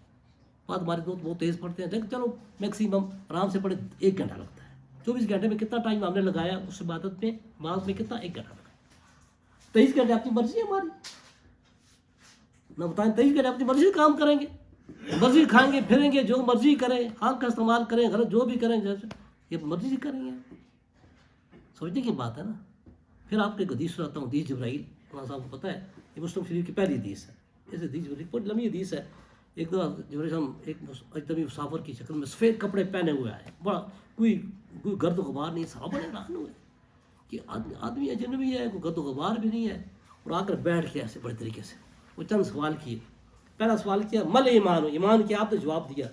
بات ہمارے دوست بہت تیز پڑھتے ہیں، لیکن چلو میکسیمم آرام سے پڑھے 1 گھنٹہ لگتا ہے. 24 گھنٹے میں کتنا ٹائم ہم نے لگایا اس عبادت میں؟ نماز میں کتنا؟ 1 گھنٹہ لگایا. 23 گھنٹے اپنی مرضی ہے ہماری. نہ بتائیں 23 گھنٹے اپنی مرضی سے کام کریں گے، مرضی کھائیں گے پھریں گے، جو مرضی کریں، حق کا استعمال کریں، غلط جو بھی کریں، جیسے یہ مرضی سے کریں گے. سوچنے کی بات ہے نا. پھر آپ کو ایک حدیث سناتا ہوں، حدیث جبرائیل. مولانا صاحب کو پتہ ہے یہ مسلم شریف کی پہلی حدیث ہے. اس حدیث جبرائیل بہت لمبی حدیث ہے. ایک دو جبرائیل ہم ایک اجنبی مسافر کی شکل میں سفید کپڑے پہنے ہوئے آئے، بڑا کوئی گرد و غبار نہیں. صحابہ بڑے حیران ہوئے کہ آدمی اجنبی ہے، کوئی گرد و غبار بھی نہیں ہے، اور آ کر بیٹھ کے ایسے بڑے طریقے سے. وہ چند سوال کیے. پہلا سوال کیا، مل ایمان، ایمان کیا؟ آپ نے جواب دیا.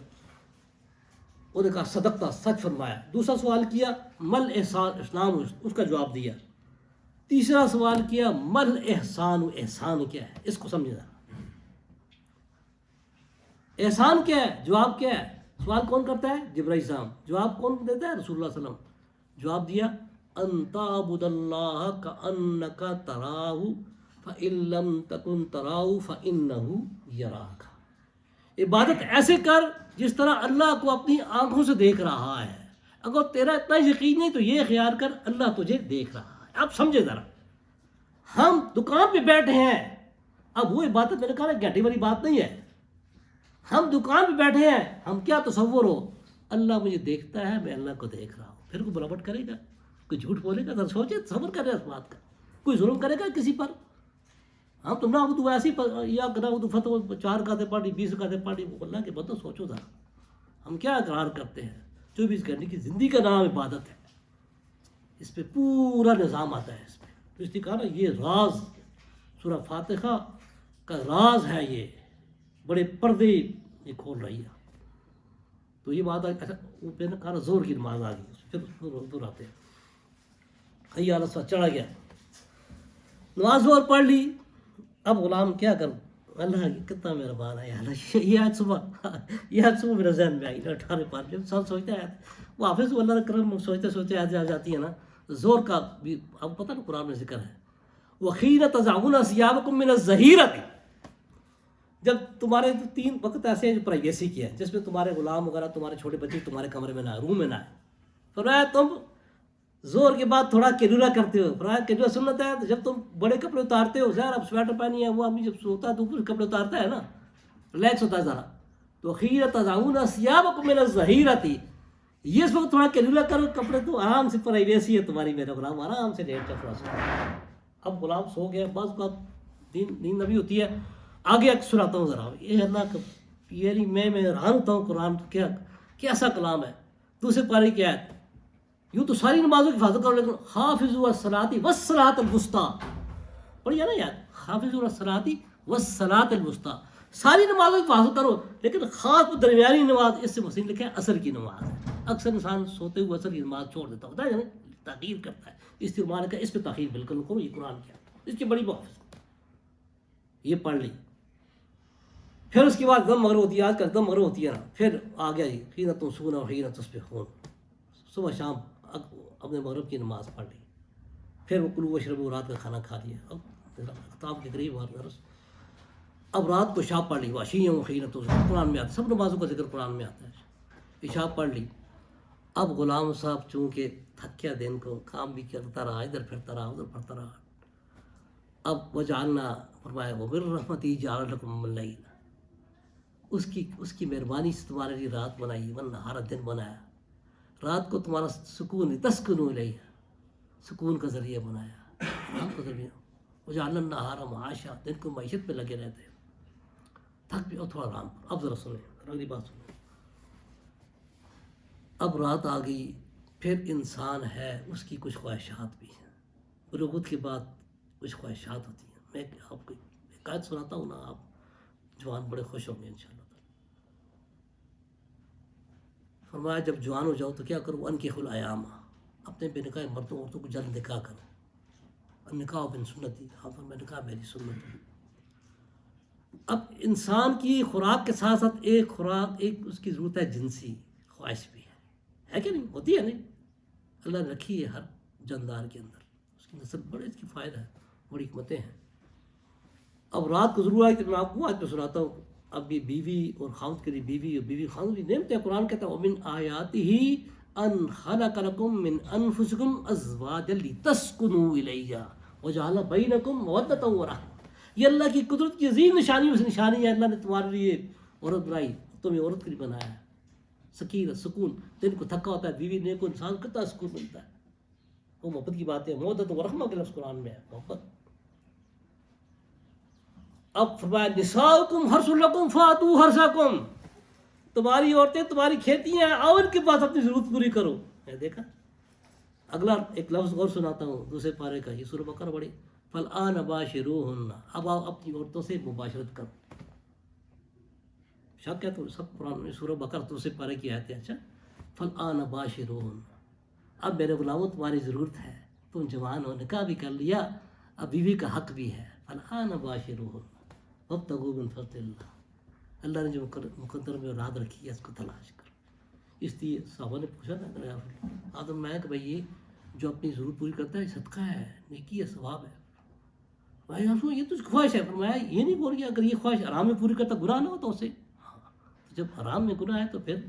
انہوں نے کہا صدقتا، سچ فرمایا. دوسرا سوال کیا، مل احسان، اسلام، اس کا جواب دیا. تیسرا سوال کیا، مل احسان، احسان کیا ہے؟ اس کو سمجھنا. احسان کیا ہے؟ جواب کیا ہے؟ سوال کون کرتا ہے؟ جبرائیل صاحب. جواب کون دیتا ہے؟ رسول اللہ صلی اللہ علیہ وسلم. جواب دیا، ان تعبد اللہ کأنک تراہ فإن لم تکن تراہ فإنہ یراک. عبادت ایسے کر جس طرح اللہ کو اپنی آنکھوں سے دیکھ رہا ہے. اگر تیرا اتنا یقین نہیں تو یہ خیال کر اللہ تجھے دیکھ رہا ہے. اب سمجھے ذرا، ہم دکان پہ بیٹھے ہیں. اب وہ عبادت میں نے کہا گھنٹے والی بات نہیں ہے. ہم دکان پہ بیٹھے ہیں، ہم کیا تصور ہو، اللہ مجھے دیکھتا ہے، میں اللہ کو دیکھ رہا ہوں. پھر کوئی بلاوٹ کرے گا، کوئی جھوٹ بولے گا، سوچے تصور کرے اس بات کا. کوئی ظلم کرے گا کسی پر. ہم تو نہ اردو ایسی یا نہ اردو فتح 4 کا پارٹی 20 کا پارٹی. اللہ کے بدل سوچو ذرا، ہم کیا اقرار کرتے ہیں. 24 گھنٹے کی زندگی کا نام عبادت ہے. اس پہ پورا نظام آتا ہے اس پہ. تو اس نے کہا نا یہ راز سورہ فاتحہ کا راز ہے، یہ بڑے پردے یہ کھول رہی ہے. تو یہ بات اچھا وہ پہ نا کہا زور کی نماز آ گئی. پھر دور آتے ہیں، حی علی الصلاۃ چڑھا گیا، نماز زور پڑھ لی. اب غلام کیا کروں، اللہ کتنا مہربان ہے اللہ. یہ آج صبح میرے ذہن میں آئی نا 18 پار جب سال سوچتا ہے وہ حافظ اللہ کا کرم سوچتے سوچتے آج آ جاتی ہے نا. زور کا بھی اب پتہ نا قرآن میں ذکر ہے، وَحِينَ تَضَعُونَ ثِيَابَكُم مِّنَ الظَّهِيرَةِ. جب تمہارے 3 وقت ایسے ہیں جو پرائیویسی کی ہے، جس میں تمہارے غلام وغیرہ تمہارے چھوٹے بچے تمہارے کمرے میں نہ آئے، روم میں نہ آئے. فرمایا تم زور کے بعد تھوڑا کیلولا کرتے ہو. فرمایا کیلولا سنت ہے. تو جب تم بڑے کپڑے اتارتے ہو، ظاہر اب سویٹر پہنی ہے، وہ آدمی جب سوتا ہے تو اوپر کپڑے اتارتا ہے نا، ریلیکس ہوتا ہے ذرا. تو وَحِينَ تَضَعُونَ ثِيَابَكُم مِّنَ الظَّهِيرَةِ. یہ اس وقت تھوڑا کیلولا کرو کپڑے، تو آرام سے پرائیویسی ہے تمہاری، میرا غلام آرام سے لیٹ جا تھوڑا. اب غلام سو گیا. بعض بات نیند نبی ہوتی ہے. آگے سناتا ہوں ذرا. یہ اللہ کا میں حیران ہوتا ہوں، قرآن کیا کیسا کلام ہے. دوسرے پارے کی آیت، یوں تو ساری نمازوں کی حفاظت کرو، لیکن حافظوا الصلاۃ والصلاۃ الوسطیٰ، پڑھیے نا یاد، حافظوا الصلاۃ والصلاۃ الوسطیٰ، ساری نمازوں کی حفاظت کرو، لیکن خاص درمیانی نماز، اس سے مسلم لکھے عصر کی نماز ہے۔ اکثر انسان سوتے ہوئے عصر کی نماز چھوڑ دیتا ہوتا ہے، تاخیر کرتا ہے، اس لیے مانا کہ اس پہ تاخیر بالکل نہ کرو، یہ قرآن کیا اس کی بڑی بات، یہ پڑھ لی۔ پھر اس کے بعد دم مغرب ہوتی ہے، آج کل دم مغرب ہوتی ہے نا، پھر آ گیا جی حین تمسون و حین تصبحون، صبح شام اپنے مغرب کی نماز پڑھ لی، پھر وہ کلوا واشربوا، رات کا کھانا کھا لیا، اب اختتام کے قریب ہمارا درس، اب رات کو عشاء پڑھ لی، وعشیا وحین تظہرون، قرآن میں آتا ہے، سب نمازوں کا ذکر قرآن میں آتا ہے، عشاء پڑھ لی۔ اب غلام صاحب چونکہ تھک گیا، دن کو کام بھی کرتا رہا، ادھر پھرتا رہا ادھر پھرتا رہا، اب وجعلنا، فرمایا وبالرحمۃ جعل لکم اللیل، اس کی مہربانی سے تمہارے لیے رات بنائی، والنہار دن بنایا، رات کو تمہارا سکون تسکنوا الیہ، سکون کا ذریعہ بنایا، آرام کا ذریعہ، وجعلنا النہار معاشا، دن کو معیشت پہ لگے رہتے ہیں، تھک بھی اور تھوڑا آرام۔ اب ذرا سنیں اگلی بات سنیں، اب رات آ گئی، پھر انسان ہے، اس کی کچھ خواہشات بھی ہیں، بلوغت کے بعد کچھ خواہشات ہوتی ہیں، میں آپ کو ایک آیت سناتا ہوں نا، آپ جوان بڑے خوش ہوں گے انشاءاللہ۔ فرمایا جب جوان ہو جاؤ تو کیا کرو، انکحوا الایام، اپنے بے نکاح مردوں عورتوں کو جلد نکاح کرو، نکاح بن سنتی، فرمایا نکاح میری سنت ہے۔ اب انسان کی خوراک کے ساتھ ساتھ ایک خوراک، ایک اس کی ضرورت ہے جنسی خواہش بھی ہے کہ نہیں، ہوتی ہے نہیں، اللہ نے رکھی ہے ہر جاندار کے اندر، اس کی نسل بڑے، اس کی فائدہ ہے، بڑی حکمتیں ہیں۔ اب رات کو ضرور ہے کہ میں آپ کو آج پہ سناتا ہوں، اب یہ بیوی اور خاوند کے لیے بیوی اور بیوی خاوند کی نعمت ہے، قرآن کہتا ہے وَمِنْ آیَاتِهِ أَنْ خَلَقَ لَكُم مِّنْ أَنفُسِكُمْ أَزْوَاجًا لِتَسْكُنُوا إِلَيْهَا وَجَعَلَ بَيْنَكُمْ مَوَدَّةً وَرَحْمَةً، یہ اللہ کی قدرت کی عظیم نشانی سے نشانی ہے، اللہ نے تمہارے لیے عورت بنائی، تمہیں عورت کے لیے بنایا ہے، سکینت سکون، دن کو تھکا ہوتا ہے، بیوی نے کو انسان کو کتنا سکون ملتا ہے، وہ محبت کی بات ہے، مودت و رحمہ کے لفظ قرآن میں ہے، محبت۔ اب فرمایا نساؤکم حرث لکم فاتوا حرثکم، تمہاری عورتیں تمہاری کھیتی ہیں، آؤ ان کے پاس اپنی ضرورت پوری کرو۔ میں دیکھا اگلا ایک لفظ اور سناتا ہوں دوسرے پارے کا، یہ سورہ بقرہ بڑی، فالآن باشروہن، اب آپ اپنی عورتوں سے مباشرت کرو، شک ہے تو سب قرآن میں سورہ بقرہ دوسرے پارے کی آیت ہے۔ اچھا فالآن باشروہن، اب میرے غلاموں تمہاری ضرورت ہے، تم جوان ہو، نکاح بھی کر لیا، اب بیوی کا حق بھی ہے، فالآن باشروہن وابتغوا من فضل اللہ، اللہ نے جو مقدر میں اولاد رکھی ہے اس کو تلاش کرو۔ اس لیے صحابہ نے پوچھا نا آدم میں کہ بھائی یہ جو اپنی ضرورت پوری کرتا ہے صدقہ ہے، نیکی ہے، ثواب ہے، بھائی آپ یہ تو خواہش ہے، فرمایا یہ نہیں بول گیا اگر یہ خواہش حرام میں پوری کرتا گناہ نہ ہوتا اسے، تو جب حرام میں گناہ ہے تو پھر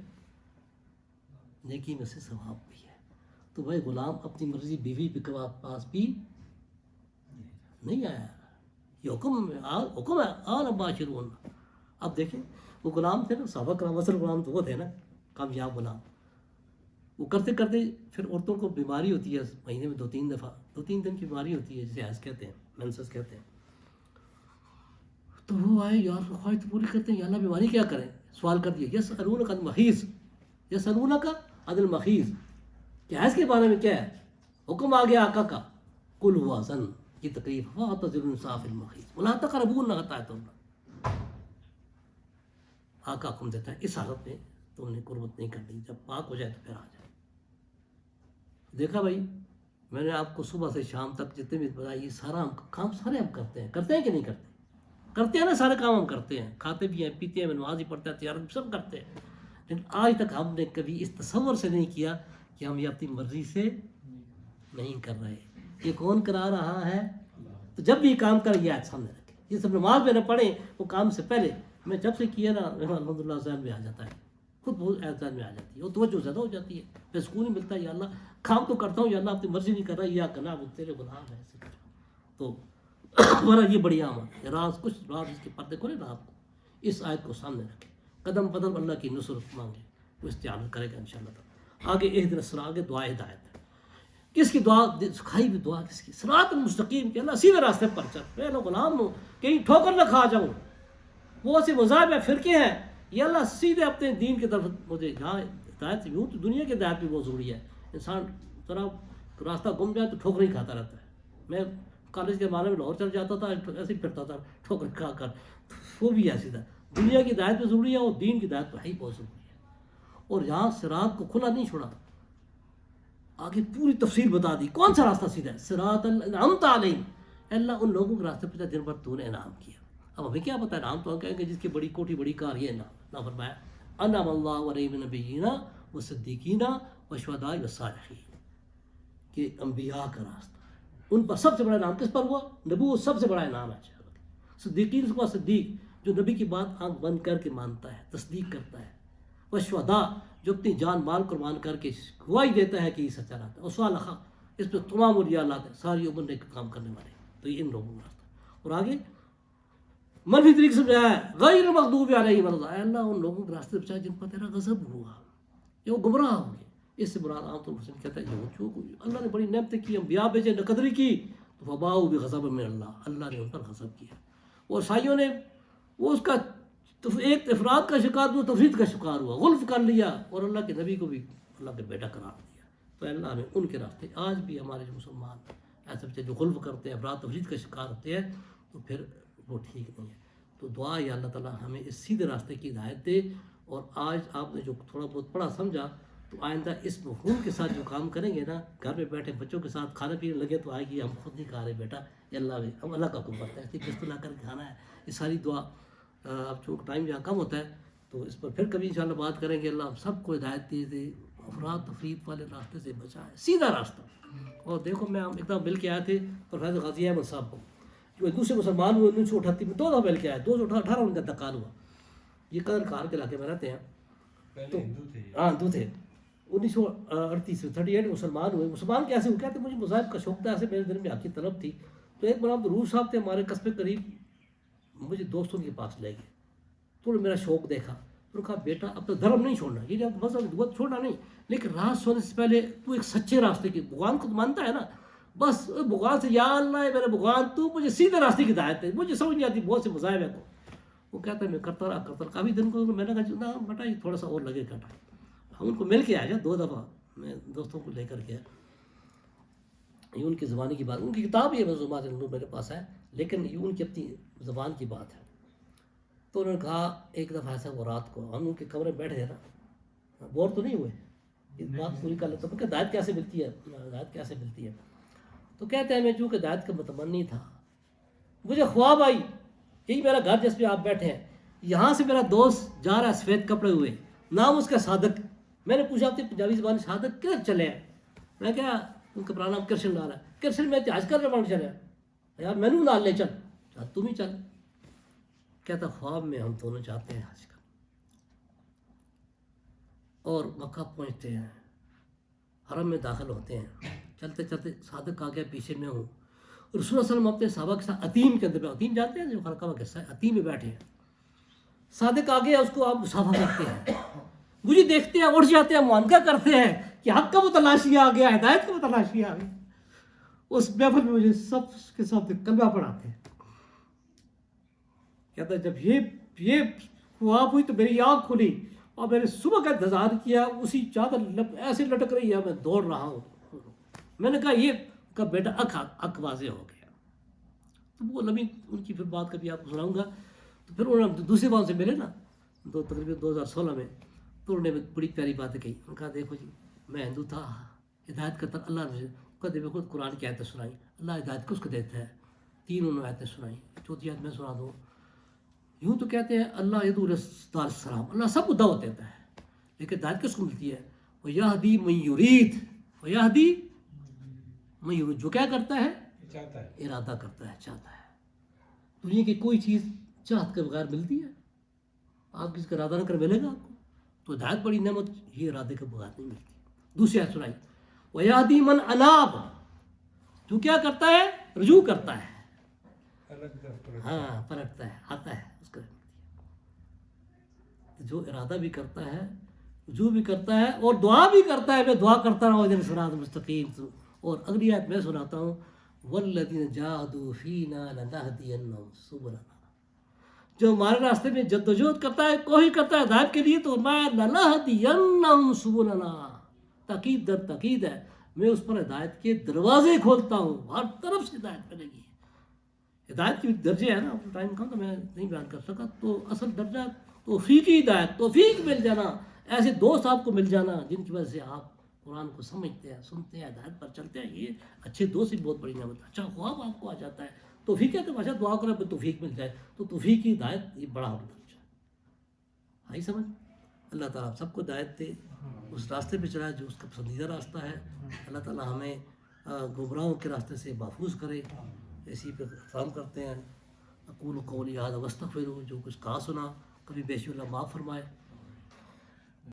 نیکی میں سے ثواب بھی ہے۔ تو بھائی غلام اپنی مرضی بیوی کے پاس بھی نہیں آیا، یہ حکم ہے آن باشرون۔ اب دیکھیں وہ غلام تھے نا، صحابہ کرام اصل غلام تو وہ تھے نا، کامیاب غلام، وہ کرتے کرتے پھر عورتوں کو بیماری ہوتی ہے مہینے میں 2-3 دفعہ، 2-3 دن کی بیماری ہوتی ہے جسے حیض کہتے ہیں، مینسس کہتے ہیں، تو وہ آئے یار خواہش تو پوری کرتے ہیں، یا اللہ بیماری کیا کریں، سوال کر دیا یسألونک عن المحیض، یسألونک عن المحیض کہ حیض کے بارے میں کیا ہے، حکم آ گیا آقا کا، قل هو اذن، یہ تکلیف فاعتزلوا النساء فی المحیض ولا تقربوهن حتی یطہرن، آقا حکم دیتا ہے اس حالت میں تم نے قربت نہیں کرنی، جب پاک ہو جائے تو پھر آ جائے۔ دیکھا بھائی میں نے آپ کو صبح سے شام تک جتنے بھی بتایا، یہ سارا کام سارے ہم کرتے ہیں کہ نہیں کرتے؟ کرتے ہیں نا، سارے کام ہم کرتے ہیں، کھاتے بھی ہیں، پیتے ہیں، نماز بھی پڑھتے ہیں، تجارت بھی سب کرتے ہیں، لیکن آج تک ہم نے کبھی اس تصور سے نہیں کیا کہ ہم یہ اپنی مرضی سے نہیں کر رہے، یہ کون کرا رہا ہے؟ تو جب بھی یہ کام کریں یہ آج سامنے رکھیں، یہ سب نماز میں نہ پڑھیں، وہ کام سے پہلے میں جب سے کیا نا الحمدللہ ذہن میں آ جاتا ہے، خود بہت ذہن میں آ جاتی ہے، وہ توجہ زیادہ ہو جاتی ہے، پھر سکون ہی ملتا ہے، یا اللہ کام تو کرتا ہوں، یا اللہ اپنی مرضی نہیں کر رہا، یا کرنا وہ تیرے غلام ہے، ایسے کر۔ تو ہمارا یہ بڑی عام ہے، راز کچھ راز اس کے پردے کھولے رات کو، اس آیت کو سامنے رکھیں، قدم قدم اللہ کی نصرت مانگے، وہ استعانت کرے گا انشاءاللہ تعالیٰ۔ آگے اہدنا الصراط، آگے دعا ہدایت ہے، کس کی دعا سکھائی بھی دعا کس کی، صراط المستقیم، کہ اللہ سیدھے راستے پر چل، میں نہ غلام ہوں کہیں ٹھوکر نہ کھا جاؤں، بہت سے مذاہب ہیں، فرقے ہیں، یا اللہ سیدھے اپنے دین کی طرف مجھے جہاں ہدایت یوں تو دنیا کی ہدایت بھی بہت ضروری ہے. انسان ذرا راستہ گم جائے تو ٹھوکر ہی کھاتا رہتا ہے. میں کالج کے معنی میں لاہور چل جاتا تھا, ایسے ہی پھرتا تھا ٹھوکر کھا کر. وہ بھی ایسی تھا. دنیا کی ہدایت بھی ضروری ہے اور دین کی ہدایت تو ہے ہی بہت ضروری ہے. اور یہاں صراط کو کھلا نہیں چھوڑا, آگے پوری تفصیل بتا دی کون سا راستہ سیدھا ہے. صراط انعمت علیہم, اللہ ان لوگوں کے راستے پہ جن پر تو نے انعام کیا. اب ہمیں کیا پتا ہے, انعام تو ہم کہیں گے جس کی بڑی کوٹھی بڑی کار, یہ نہ فرمایا انعم اللہ علیہم النبیین والصدیقین والشہداء والصالحین, کہ انبیاء کا راستہ ان پر سب سے بڑا انعام کس پر ہوا؟ نبوت سب سے بڑا انعام ہے. صدیقین سے صدیق جو نبی کی بات آنکھ بند کر کے مانتا ہے, تصدیق کرتا ہے. والشہداء جو اپنی جان مال قربان کر کے گواہی دیتا ہے کہ یہ سچا رہتا ہے. اور صالحہ اس پہ تمام اولیاء اللہ ہیں, ساری عمر نے کام کرنے والے. تو یہ ان لوگوں کا راستہ. اور آگے منفی طریقے سے سمجھایا ہے غیر المغضوب علیہم ولا الضالین, اللہ ان لوگوں کے راستے پہ جن پر تیرا غضب ہوا, یہ وہ گمراہ ہوں گے. اس سے مراد عام طور پر کہتا ہے جو اللہ نے بڑی نعمتیں کی, انبیاء بھیجے, نہ قدری کی, تو فباؤ بغضب من اللہ, اللہ نے ان پر غضب کیا. اور عیسائیوں نے وہ اس کا ایک افراد کا شکار ہوا, تفرید کا شکار ہوا, غلف کر لیا, اور اللہ کے نبی کو بھی اللہ کے بیٹا قرار دیا. تو اللہ نے ان کے راستے, آج بھی ہمارے جو مسلمان ایسے بچے جو غلف کرتے ہیں, افراد تفرید کا شکار ہوتے ہیں, تو پھر وہ ٹھیک نہیں ہے. تو دعا یا اللہ تعالیٰ ہمیں اس سیدھے راستے کی ہدایت دے. اور آج آپ نے جو تھوڑا بہت پڑھا سمجھا, تو آئندہ اس مفہوم کے ساتھ جو کام کریں گے نا, گھر میں بیٹھے بچوں کے ساتھ کھانا پینے لگے, تو آئے گی ہم خود نہیں کھا رہے بیٹا, یہ اللہ بھی ہم اللہ کا حکم کرتا ہے, بسم اللہ کر کے کھانا ہے. یہ ساری دعا اب چونکہ ٹائم جہاں کم ہوتا ہے تو اس پر پھر کبھی انشاءاللہ بات کریں گے. اللہ ہم سب کو ہدایت دے, افراد تفرید والے راستے سے بچائے, سیدھا راستہ. اور دیکھو میں ایک دم مل کے آئے تھے پروفیسر غازی احمد صاحب کو, جو دوسرے مسلمان ہوئے 1938 میں, 2 دفعہ مل کے آئے, 2018 ان کا انتقال ہوا. یہ قدر کار کے علاقے میں رہتے ہیں. تو ہاں ہندو تھے. 1938 میں 38 مسلمان ہوئے. مسلمان کیسے ہوئے؟ کہتے مجھے مذاہب کا شوق تھا, ایسے میرے دل میں آپ کی طلب تھی. تو ایک مرتبہ روح صاحب تھے ہمارے قصبے قریب, مجھے دوستوں کے پاس لے گئے. تو میرا شوق دیکھا, تو کہا بیٹا اب تو دھرم نہیں چھوڑنا, یہ مذہب دعوت چھوڑنا نہیں, لیکن رات سونے سے پہلے تو ایک سچے راستے کی, بھگوان کو تو مانتا ہے نا, بس بھگوان سے یا اللہ میرے بھگوان تو مجھے سیدھے راستے کی ہدایت ہے. مجھے سمجھ نہیں آتی بہت سے مذاہب ہے کو. وہ کہتا ہے میں کرتا رہا کافی دن کو. میں نے کہا بیٹا یہ تھوڑا سا اور لگے گا. ہم ان کو مل کے آئے 2 دفعہ, میں دوستوں کو لے کر کے. یہ ان کی زبانی کی بات, ان کی کتاب یہ منظومات میرے پاس ہے, لیکن یہ ان کی اپنی زبان کی بات ہے. تو انہوں نے کہا ایک دفعہ ایسا وہ رات کو ہم ان کے کمرے میں بیٹھے نا, بور تو نہیں ہوئے, اس بات پوری کر لیتا. کہ ہدایت کیسے ملتی ہے, ہدایت کیسے ملتی ہے. تو کہتے ہیں میں چونکہ ہدایت کا متمنی تھا, مجھے خواب آئی, یہی میرا گھر جس پہ آپ بیٹھے ہیں, یہاں سے میرا دوست جا رہا ہے سفید کپڑے ہوئے, نام اس کا صادق. میں نے پوچھا اپنی پنجابی زبان صادق کدھر چلے ہیں؟ میں کیا ان کا پرانا نام کرشن ڈالا ہے. کرشن میں جہاز کر رہا چلے یار, میں نوں نال لے چل, تم ہی چل. کہتا خواب میں ہم دونوں جاتے ہیں حج کا, اور مکہ پہنچتے ہیں, حرم میں داخل ہوتے ہیں. چلتے چلتے صادق آ گیا, پیچھے میں ہوں. رسول اللہ صلی اللہ علیہ وسلم اپنے صحابہ کے ساتھ عتیم کے اندر, عتیم جانتے ہیں جو خرقہ کا حصہ ہے, عتیم میں بیٹھے ہیں. صادق آ گیا, اس کو آپ مصافحہ کرتے ہیں, مجھے دیکھتے ہیں, اٹھ جاتے ہیں, معانقہ کرتے ہیں کہ حق کا متلاشی آ گیا, ہدایت کا متلاشی آ گیا. اس محفل میں مجھے سب کے ساتھ کلمہ پڑھاتے ہیں. کہتا ہے جب یہ خواب ہوئی تو میری آنکھ کھلی, اور میں نے صبح کا انتظار کیا, اسی چادر ایسے لٹک رہی ہے, میں دوڑ رہا ہوں. میں نے کہا یہ کا بیٹا اک واضح ہو گیا. تو وہ لمبی ان کی پھر بات کبھی آپ کو سناؤں گا. تو پھر انہوں نے دوسری بات سے ملے نا, تقریباً 2016 میں, تو انہوں نے بڑی پیاری باتیں کہی. انہوں نے کہا دیکھو جی میں ہندو تھا, ہدایت کرتا اللہ نے کہتے میں خود قرآن کی آیتیں سنائی, اللہ ہدایت کس کو دیتا ہے. 3 انہوں نے آیتیں سنائی, 4تھی آیت میں سنا دوں. یوں تو کہتے ہیں اللہ یدعو دار السلام, اللہ سب کو دعوت دیتا ہے, لیکن ہدایت کس کو ملتی ہے؟ وَيَهْدِي مَن يُرِيدُ وَيَهْدِي مَن يُرِيدُ, جو کیا کرتا ہے, ارادہ کرتا ہے, چاہتا ہے. دنیا کی کوئی چیز چاہت کے بغیر ملتی ہے؟ آپ کسی کا ارادہ نہ کر ملے گا آپ کو. تو ہدایت بڑی نعمت, یہ ارادے کے بغیر نہیں ملتی. دوسری آیت سنائی وَيَهْدِي مَن أَنَابَ, جو کیا کرتا ہے, رجوع کرتا ہے, ہاں پلٹتا ہے, آتا ہے, اس کا جو ارادہ بھی کرتا ہے, رجوع بھی کرتا ہے, اور دعا بھی کرتا ہے. میں دعا کرتا رہا ہوں صراط مستقیم. اور اگلی آیت میں سناتا ہوں وَالَّذِينَ جَاهَدُوا فِينَا لَنَهْدِيَنَّهُمْ سُبُلَنَا, جو ہمارے راستے میں جدوجہد کرتا ہے، کوشش کرتا ہے ہدایت کے لیے، تو میں لَنَهْدِيَنَّهُمْ سُبُلَنَا، تاکید در تاکید ہے، میں اس پر ہدایت کے دروازے کھولتا ہوں، ہر طرف سے ہدایت ملے گی۔ ہدایت کے درجے ہیں نا، ٹائم کم تو میں نہیں بیان کر سکا، تو اصل درجہ توفیقی ہدایت، توفیق مل جانا، ایسے دوست آپ کو مل جانا جن کی وجہ سے آپ قرآن کو سمجھتے ہیں، سنتے ہیں، ہدایت پر چلتے ہیں، یہ اچھے دوست کی بہت بڑی نعمت ہے۔ اچھا خواب آپ کو آ جاتا ہے، توفیق ہے تو ماشاء دعا کریں کہ توفیق مل جائے، تو توفیق کی ہدایت یہ بڑا درجہ ہے۔ آئی سمجھ؟ اللہ تعالیٰ ہم سب کو ہدایت دے، اس راستے پہ چلائے جو اس کا پسندیدہ راستہ ہے۔ اللہ تعالیٰ ہمیں گمراہوں کے راستے سے محفوظ کرے، اسی پہ احترام کرتے ہیں۔ اقول قولی ھذا واستغفر، جو کچھ کہا سنا کبھی بیشی اللہ معاف فرمائے۔